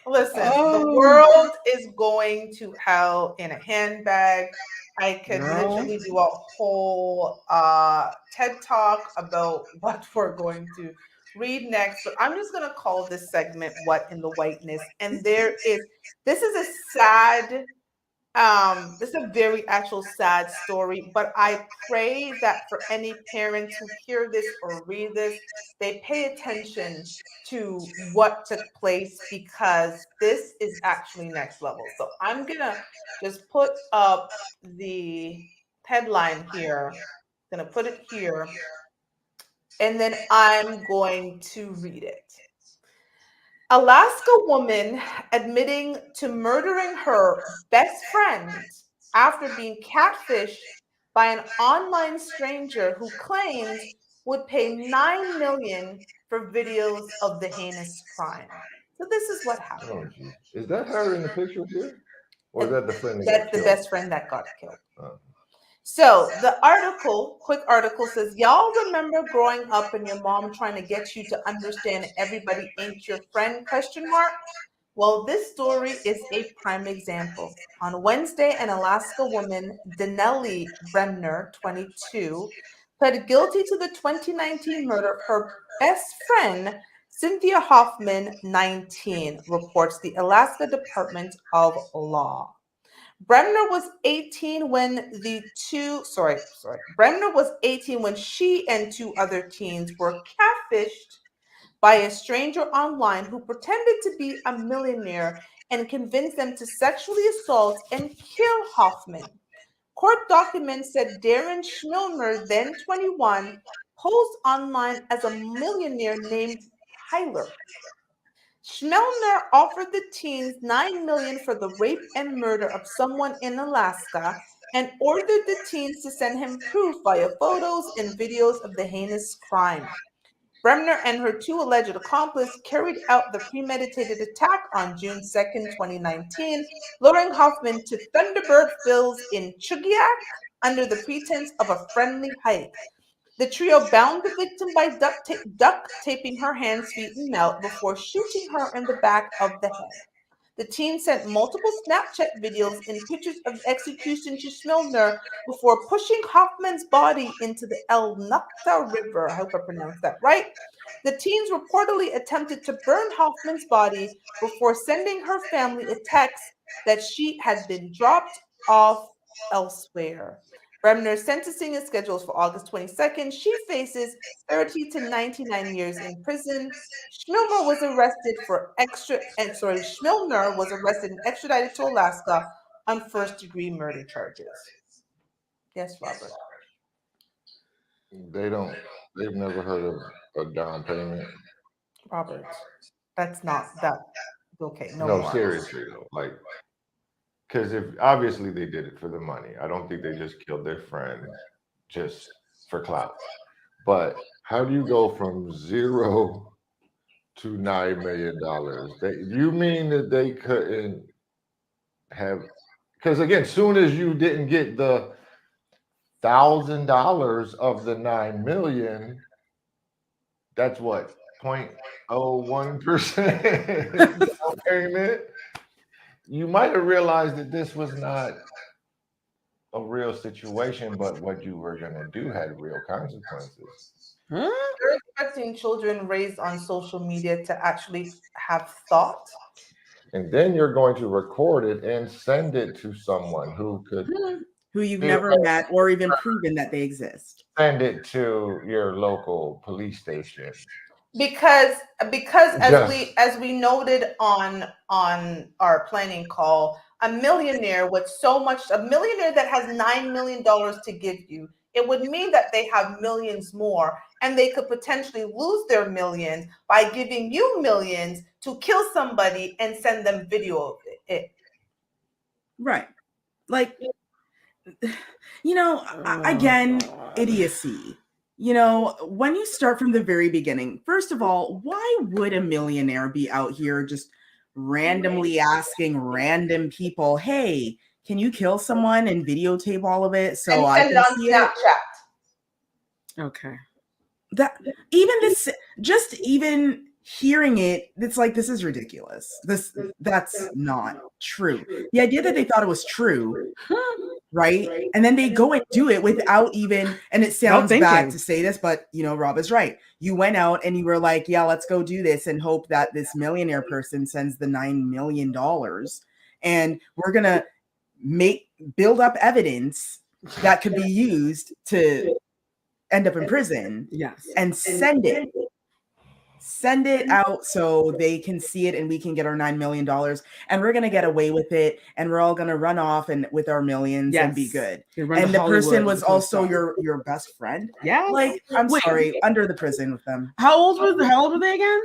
Listen, the world is going to hell in a handbag. I could Girl. literally do a whole TED talk about what we're going to read next, but I'm just going to call this segment What in the Whiteness. And this is a sad This is a very actual sad story, but I pray that for any parents who hear this or read this, they pay attention to what took place because this is actually next level. So I'm gonna just put up the headline here. Gonna put it here, and then I'm going to read it. Alaska woman admitting to murdering her best friend after being catfished by an online stranger who claimed would pay 9 million for videos of the heinous crime. So this is what Oh, happened. gee. Is that her in the picture here? Or is And that the friend that got that's the killed? best friend that got killed. Oh. So the article, quick article says, y'all remember growing up and your mom trying to get you to understand everybody ain't your friend, question mark? Well, this story is a prime example. On Wednesday, an Alaska woman, Denelli Bremner, 22, pled guilty to the 2019 murder of her best friend, Cynthia Hoffman, 19, reports the Alaska Department of Law. Bremner was 18 when Bremner was 18 when she and two other teens were catfished by a stranger online who pretended to be a millionaire and convinced them to sexually assault and kill Hoffman. Court documents said Darren Schmilner, then 21, posed online as a millionaire named Tyler. Schmelner offered the teens 9 million for the rape and murder of someone in Alaska and ordered the teens to send him proof via photos and videos of the heinous crime. Bremner and her two alleged accomplices carried out the premeditated attack on June 2nd, 2019, luring Hoffman to Thunderbird Fields in Chugiak under the pretense of a friendly hike. The trio bound the victim by duct taping her hands, feet, and mouth before shooting her in the back of the head. The team sent multiple Snapchat videos and pictures of the execution to Schmilner before pushing Hoffman's body into the El Nukta River. I hope I pronounced that right. The teens reportedly attempted to burn Hoffman's body before sending her family a text that she had been dropped off elsewhere. Bremner's sentencing is scheduled for August 22nd. She faces 30 to 99 years in prison. Schmilner was arrested and extradited to Alaska on first-degree murder charges. Yes, Robert. They've never heard of a down payment. Robert, that's not that. Okay, no No, more. seriously though. Like, because if obviously they did it for the money. I don't think they just killed their friend just for clout. But how do you go from zero to $9 million? You mean that they couldn't have? Because again, soon as you didn't get the $1,000 of the 9 million, that's what 0.01% payment. You might have realized that this was not a real situation, but what you were going to do had real consequences. You're expecting children raised on social media to actually have thought. And then you're going to record it and send it to someone who could who you've never met or even proven that they exist. Send it to your local police station. Because as we noted on our planning call, a millionaire that has $9 million to give you, it would mean that they have millions more, and they could potentially lose their millions by giving you millions to kill somebody and send them video of it. Right. Like, again, idiocy. When you start from the very beginning, first of all, why would a millionaire be out here just randomly asking random people, hey, can you kill someone and videotape all of it so I can see it? Okay. That even hearing it, it's like, this is ridiculous. That's not true. The idea that they thought it was true, right? And then they go and do it without even, and it sounds bad to say this, but Rob is right. You went out and you were like, yeah, let's go do this and hope that this millionaire person sends the $9 million and we're going to build up evidence that could be used to end up in prison Yes. and send it out so they can see it and we can get our $9 million and we're going to get away with it and we're all going to run off and with our millions and be good. And the person was also your best friend. Yes. Like, I'm sorry, under the prison with them. How old were they again?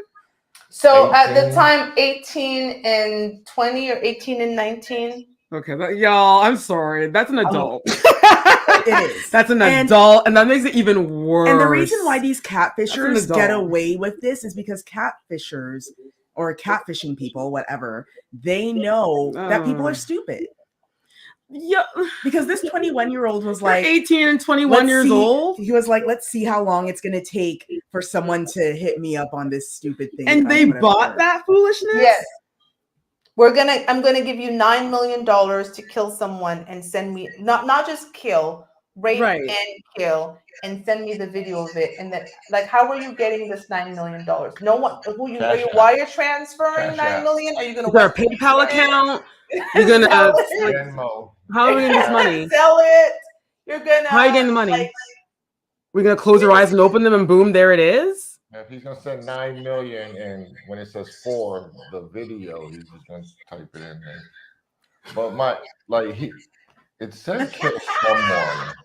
So at the 18. time, 18 and 20 or 18 and 19. Okay, y'all, I'm sorry. That's an adult. It is. That's an adult, and that makes it even worse. And the reason why these catfishers get away with this is because catfishers or catfishing people, whatever, they know that people are stupid. Yeah, because this 21-year-old was like 18 and 21 years old. He was like, let's see how long it's going to take for someone to hit me up on this stupid thing. And they bought that foolishness? Yes. I'm gonna give you $9 million to kill someone and send me not just kill, rape and kill, and send me the video of it. And then, like, how are you getting this $9 million? No one. Are you wire transferring $9 million? Are you gonna? Is there a PayPal account? You're gonna. How are we getting this money? Sell it. You're gonna. How are you getting the money? We're gonna close our eyes and open them, and boom, there it is. If he's gonna send 9 million, and when it says 4, the video, he's just gonna type it in there. But it said kill someone,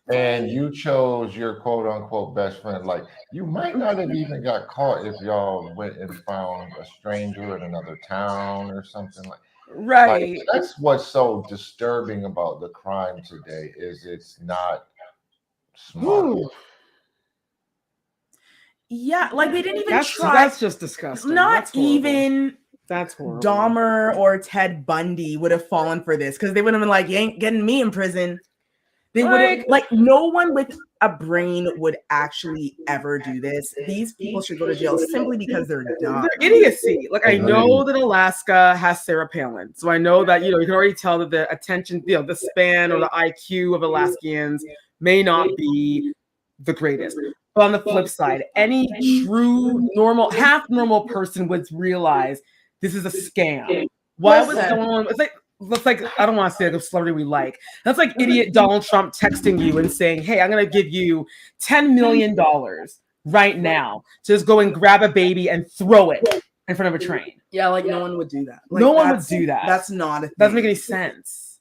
and you chose your quote unquote best friend. Like, you might not have even got caught if y'all went and found a stranger in another town or something like. Right. Like, that's what's so disturbing about the crime today is it's not smart. Ooh. Yeah, like they didn't even try. That's just disgusting. Not even that's horrible. Dahmer or Ted Bundy would have fallen for this because they would have been like, "You ain't getting me in prison." They would have, like, no one with a brain would actually ever do this. These people should go to jail simply because they're dumb. They're idiocy. Like, I know that Alaska has Sarah Palin, so I know that, you can already tell that the attention, the span or the IQ of Alaskans may not be the greatest. But on the flip side, any true half normal person would realize this is a scam. Why was someone? It's like I don't want to say the celebrity we like. That's like idiot Donald Trump texting you and saying, "Hey, I'm gonna give you $10 million right now. Just go and grab a baby and throw it in front of a train." Yeah, like no one would do that. Like, no one would do that. That's not a thing. Doesn't make any sense.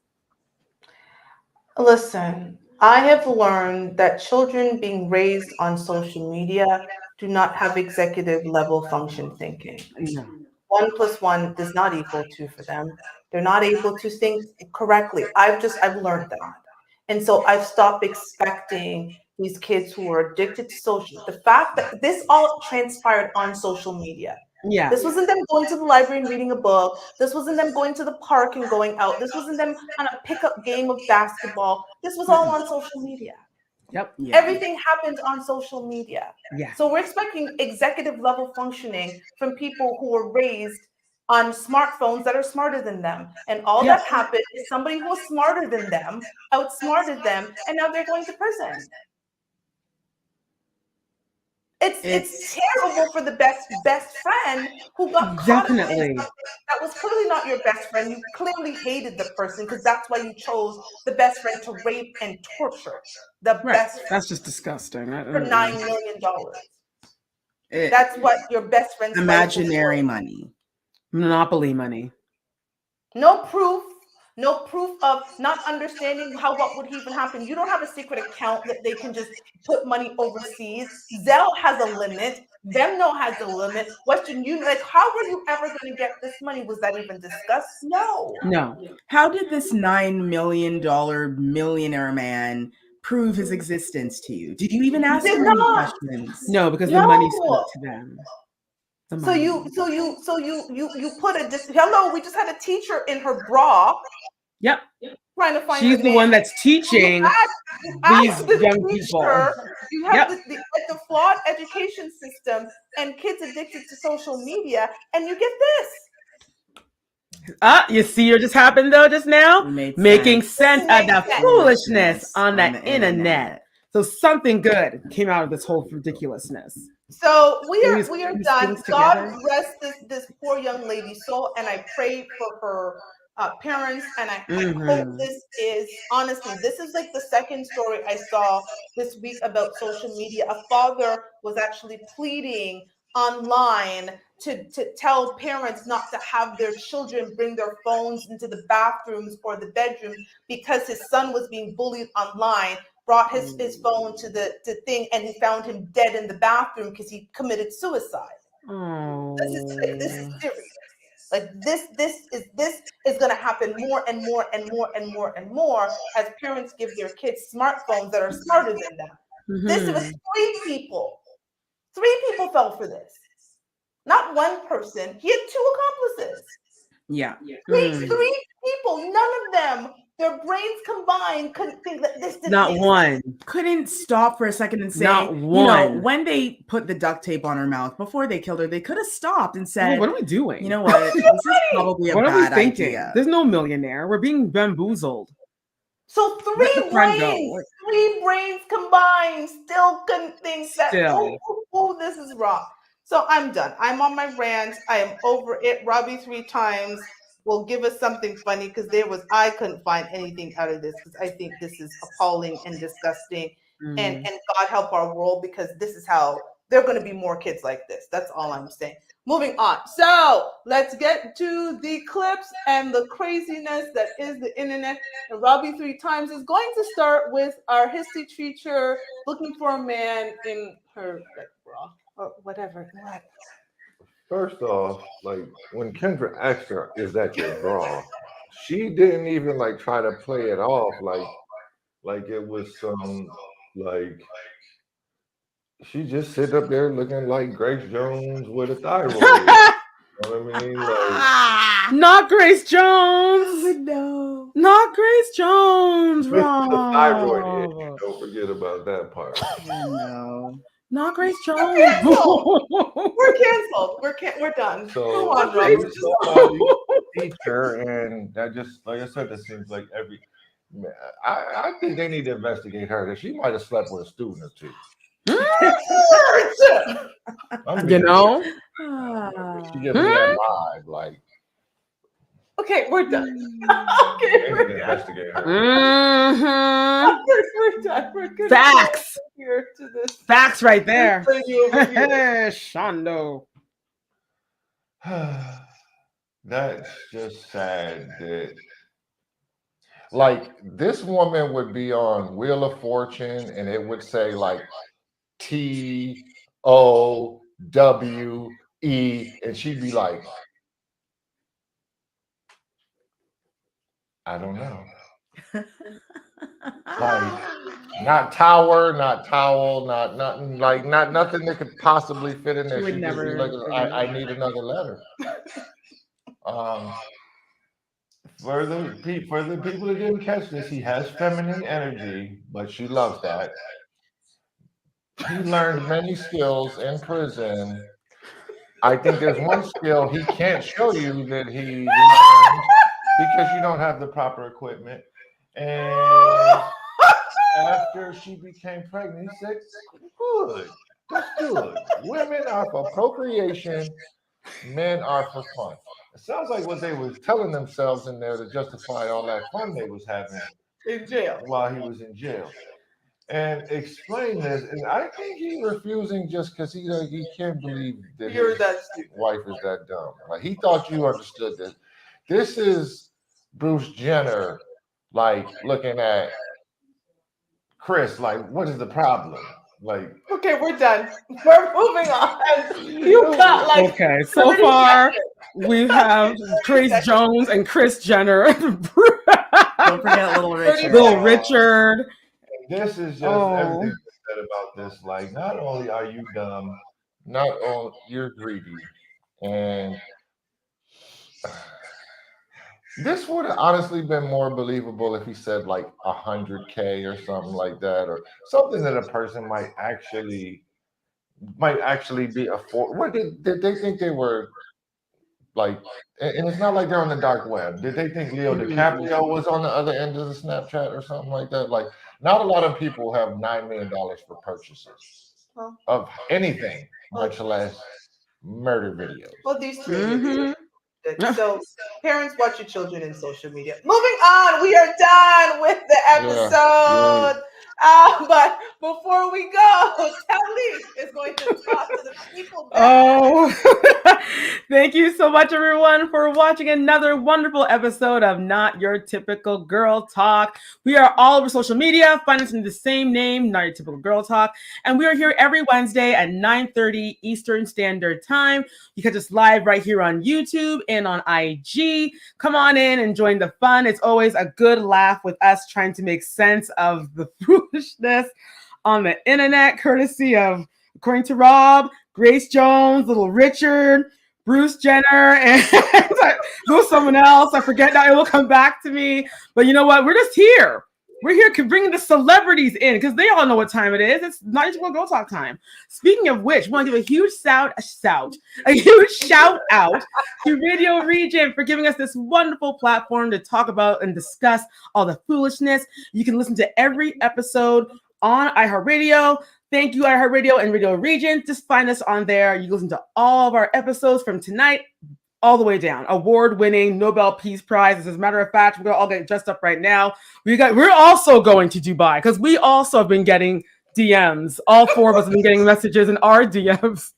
Listen, I have learned that children being raised on social media do not have executive level function thinking. No. 1 + 1 does not equal 2 for them. They're not able to think correctly. I've learned that. And so I've stopped expecting these kids who are addicted to social. The fact that this all transpired on social media. Yeah. This wasn't them going to the library and reading a book. This wasn't them going to the park and going out. This wasn't them on a pickup game of basketball. This was all on social media. Yep. Yeah. Everything happened on social media. Yeah. So we're expecting executive level functioning from people who were raised on smartphones that are smarter than them. And all that happened is somebody who was smarter than them outsmarted them, and now they're going to prison. It's terrible for the best friend who got caught in something that was clearly not your best friend. You clearly hated the person because that's why you chose the best friend to rape and torture the best friend. That's just disgusting. For $9 million. That's what your best friend's imaginary money. Monopoly money. No proof of not understanding what would even happen. You don't have a secret account that they can just put money overseas. Zelle has a limit. Venmo has a limit. Western Union, like, how were you ever going to get this money? Was that even discussed? No. How did this $9 million millionaire man prove his existence to you? Did you even ask him any questions? No, because the money spoke to them. So you put hello, we just had a teacher in her bra. Yep. Trying to find She's the one that's teaching these young people. You have the flawed education system and kids addicted to social media, and you get this. You see what just happened though just now? Making sense of the foolishness on the internet. So something good came out of this whole ridiculousness. So we are done. God rest this poor young lady's soul, and I pray for parents, and I hope Mhm. this is honestly, this is like the second story I saw this week about social media. A father was actually pleading online to tell parents not to have their children bring their phones into the bathrooms or the bedroom because his son was being bullied online, brought his phone to the thing, and he found him dead in the bathroom because he committed suicide. This is Oh. serious. Like this is going to happen more and more and more and more and more as parents give their kids smartphones that are smarter than them. This was Mhm. three people fell for this, not one person. He had two accomplices. Yeah. Three Mm. three people. None of them, their brains combined, couldn't think that this didn't Not make sense. one. Couldn't stop for a second and say, Not you know, one. when they put the duct tape on her mouth before they killed her, they could have stopped and Like, said, what are we doing? you know what, this is probably a What are we bad thinking? idea. There's no millionaire. We're being bamboozled. So Let the friend go. Like, three brains combined still couldn't think that, still. this is wrong. So I'm done. I'm on my rant. I am over it. Robbie 3 times will give us something funny because I couldn't find anything out of this because I think this is appalling and disgusting. And Mm. and God help our world because this is how there are going to be more kids like this. That's all I'm saying. Moving on. So let's get to the clips and the craziness that is the internet. And Robbie 3 times is going to start with our history teacher looking for a man in her like bra or whatever. What? First off, like when Kendra asked her, "Is that your bra?" She didn't even like try to play it off like it was some like she just sit up there looking like Grace Jones with a thyroid. You know what I mean? Like Not Grace Oh, Jones. no. Not Grace Jones, with the thyroid issue. Rob. Don't forget about that part. Oh, no. Not Grace We're Jones. canceled. We're canceled. We're done. Go So on, she Robbie. was somebody's teacher, and that just like I said, that seems like every. I think they need to investigate her. That she might have slept with a student or two. I'm You being know? she Ah. giving me that vibe. Like Okay, we're done. Okay, they need we're to done. investigate her. Mm-hmm. We're done. We're gonna Facts. go here to this Facts right there. lady over here. Shondo. That's just sad that like this woman would be on Wheel of Fortune and it would say like TOWE and she'd be like, I don't know. Like not tower, not towel, not nothing, like not nothing that could possibly fit in She there. would She'd just be never like, figure it I out. need another letter. Um, for the people that didn't catch this, he has feminine energy, but she loves that. He learned many skills in prison. I think there's one skill he can't show you that he learned because you don't have the proper equipment. And after she became pregnant, he said, good, that's good. Women are for procreation, men are for fun. It sounds like what they was telling themselves in there to justify all that fun they was having In jail. while he was in jail. And explain this, and I think he refusing just because he can't believe that You're his that stupid. wife is that dumb. Like he thought you understood this. This is Bruce Jenner, like looking at Chris, like what is the problem? Like Okay, we're done. We're moving on. You got like Okay, so 30 far seconds. we have Grace seconds. Jones and Chris Jenner. Don't forget Little 30 Richard. Little Richard. this is just Oh. everything said about this. Like not only are you dumb, not only you're greedy, and this would have honestly been more believable if he said like 100K or something like that, or something that a person might actually be afford. What did they think they were like? And it's not like they're on the dark web. Did they think Leo Mhm. DiCaprio was on the other end of the Snapchat or something like that? Like, not a lot of people have $9 million for purchases Well, of anything, much less murder videos. well, these three Mm-hmm. it. So parents, watch your children in social media. Moving on, we are done with the episode. But before we go, Telly is going to talk to the people. Thank you so much, everyone, for watching another wonderful episode of Not Your Typical Girl Talk. We are all over social media. Find us in the same name, Not Your Typical Girl Talk. And we are here every Wednesday at 9:30 Eastern Standard Time. You catch us live right here on YouTube and on IG. Come on in and join the fun. It's always a good laugh with us trying to make sense of the foolishness on the internet, courtesy of, according to Rob, Grace Jones, Little Richard, Bruce Jenner, and there's someone else. I forget now. It will come back to me. But you know what? We're just here. We're here bringing the celebrities in because they all know what time it is. It's Not Your Typical Girl Talk time. Speaking of which, we want to give a huge shout out to Radio Region for giving us this wonderful platform to talk about and discuss all the foolishness. You can listen to every episode on iHeartRadio. Thank you, iHeartRadio and Radio Region. Just find us on there. You can listen to all of our episodes from tonight all the way down. Award-winning Nobel Peace Prize. As a matter of fact, we're going to all get dressed up right now. We're also going to Dubai because we also have been getting DMs. All four of us have been getting messages in our DMs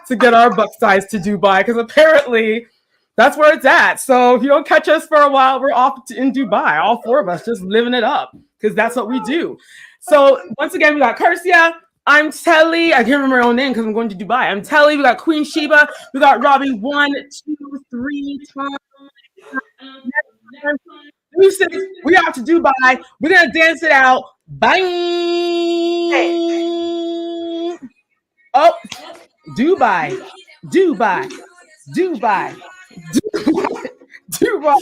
to get our buck size to Dubai because apparently that's where it's at. So if you don't catch us for a while, we're off in Dubai. All four of us just living it up because that's what we do. So once again, we got Cursia. I'm Telly. I can't remember my own name because I'm going to Dubai. I'm Telly. We got Queen Sheba. We got Robbie 1, 2, 3 times. We out to Dubai. We're gonna dance it out. Bye. Hey. Oh, Dubai. Dubai. Dubai. Dubai. Dubai.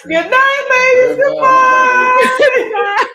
Good night, ladies. Goodbye.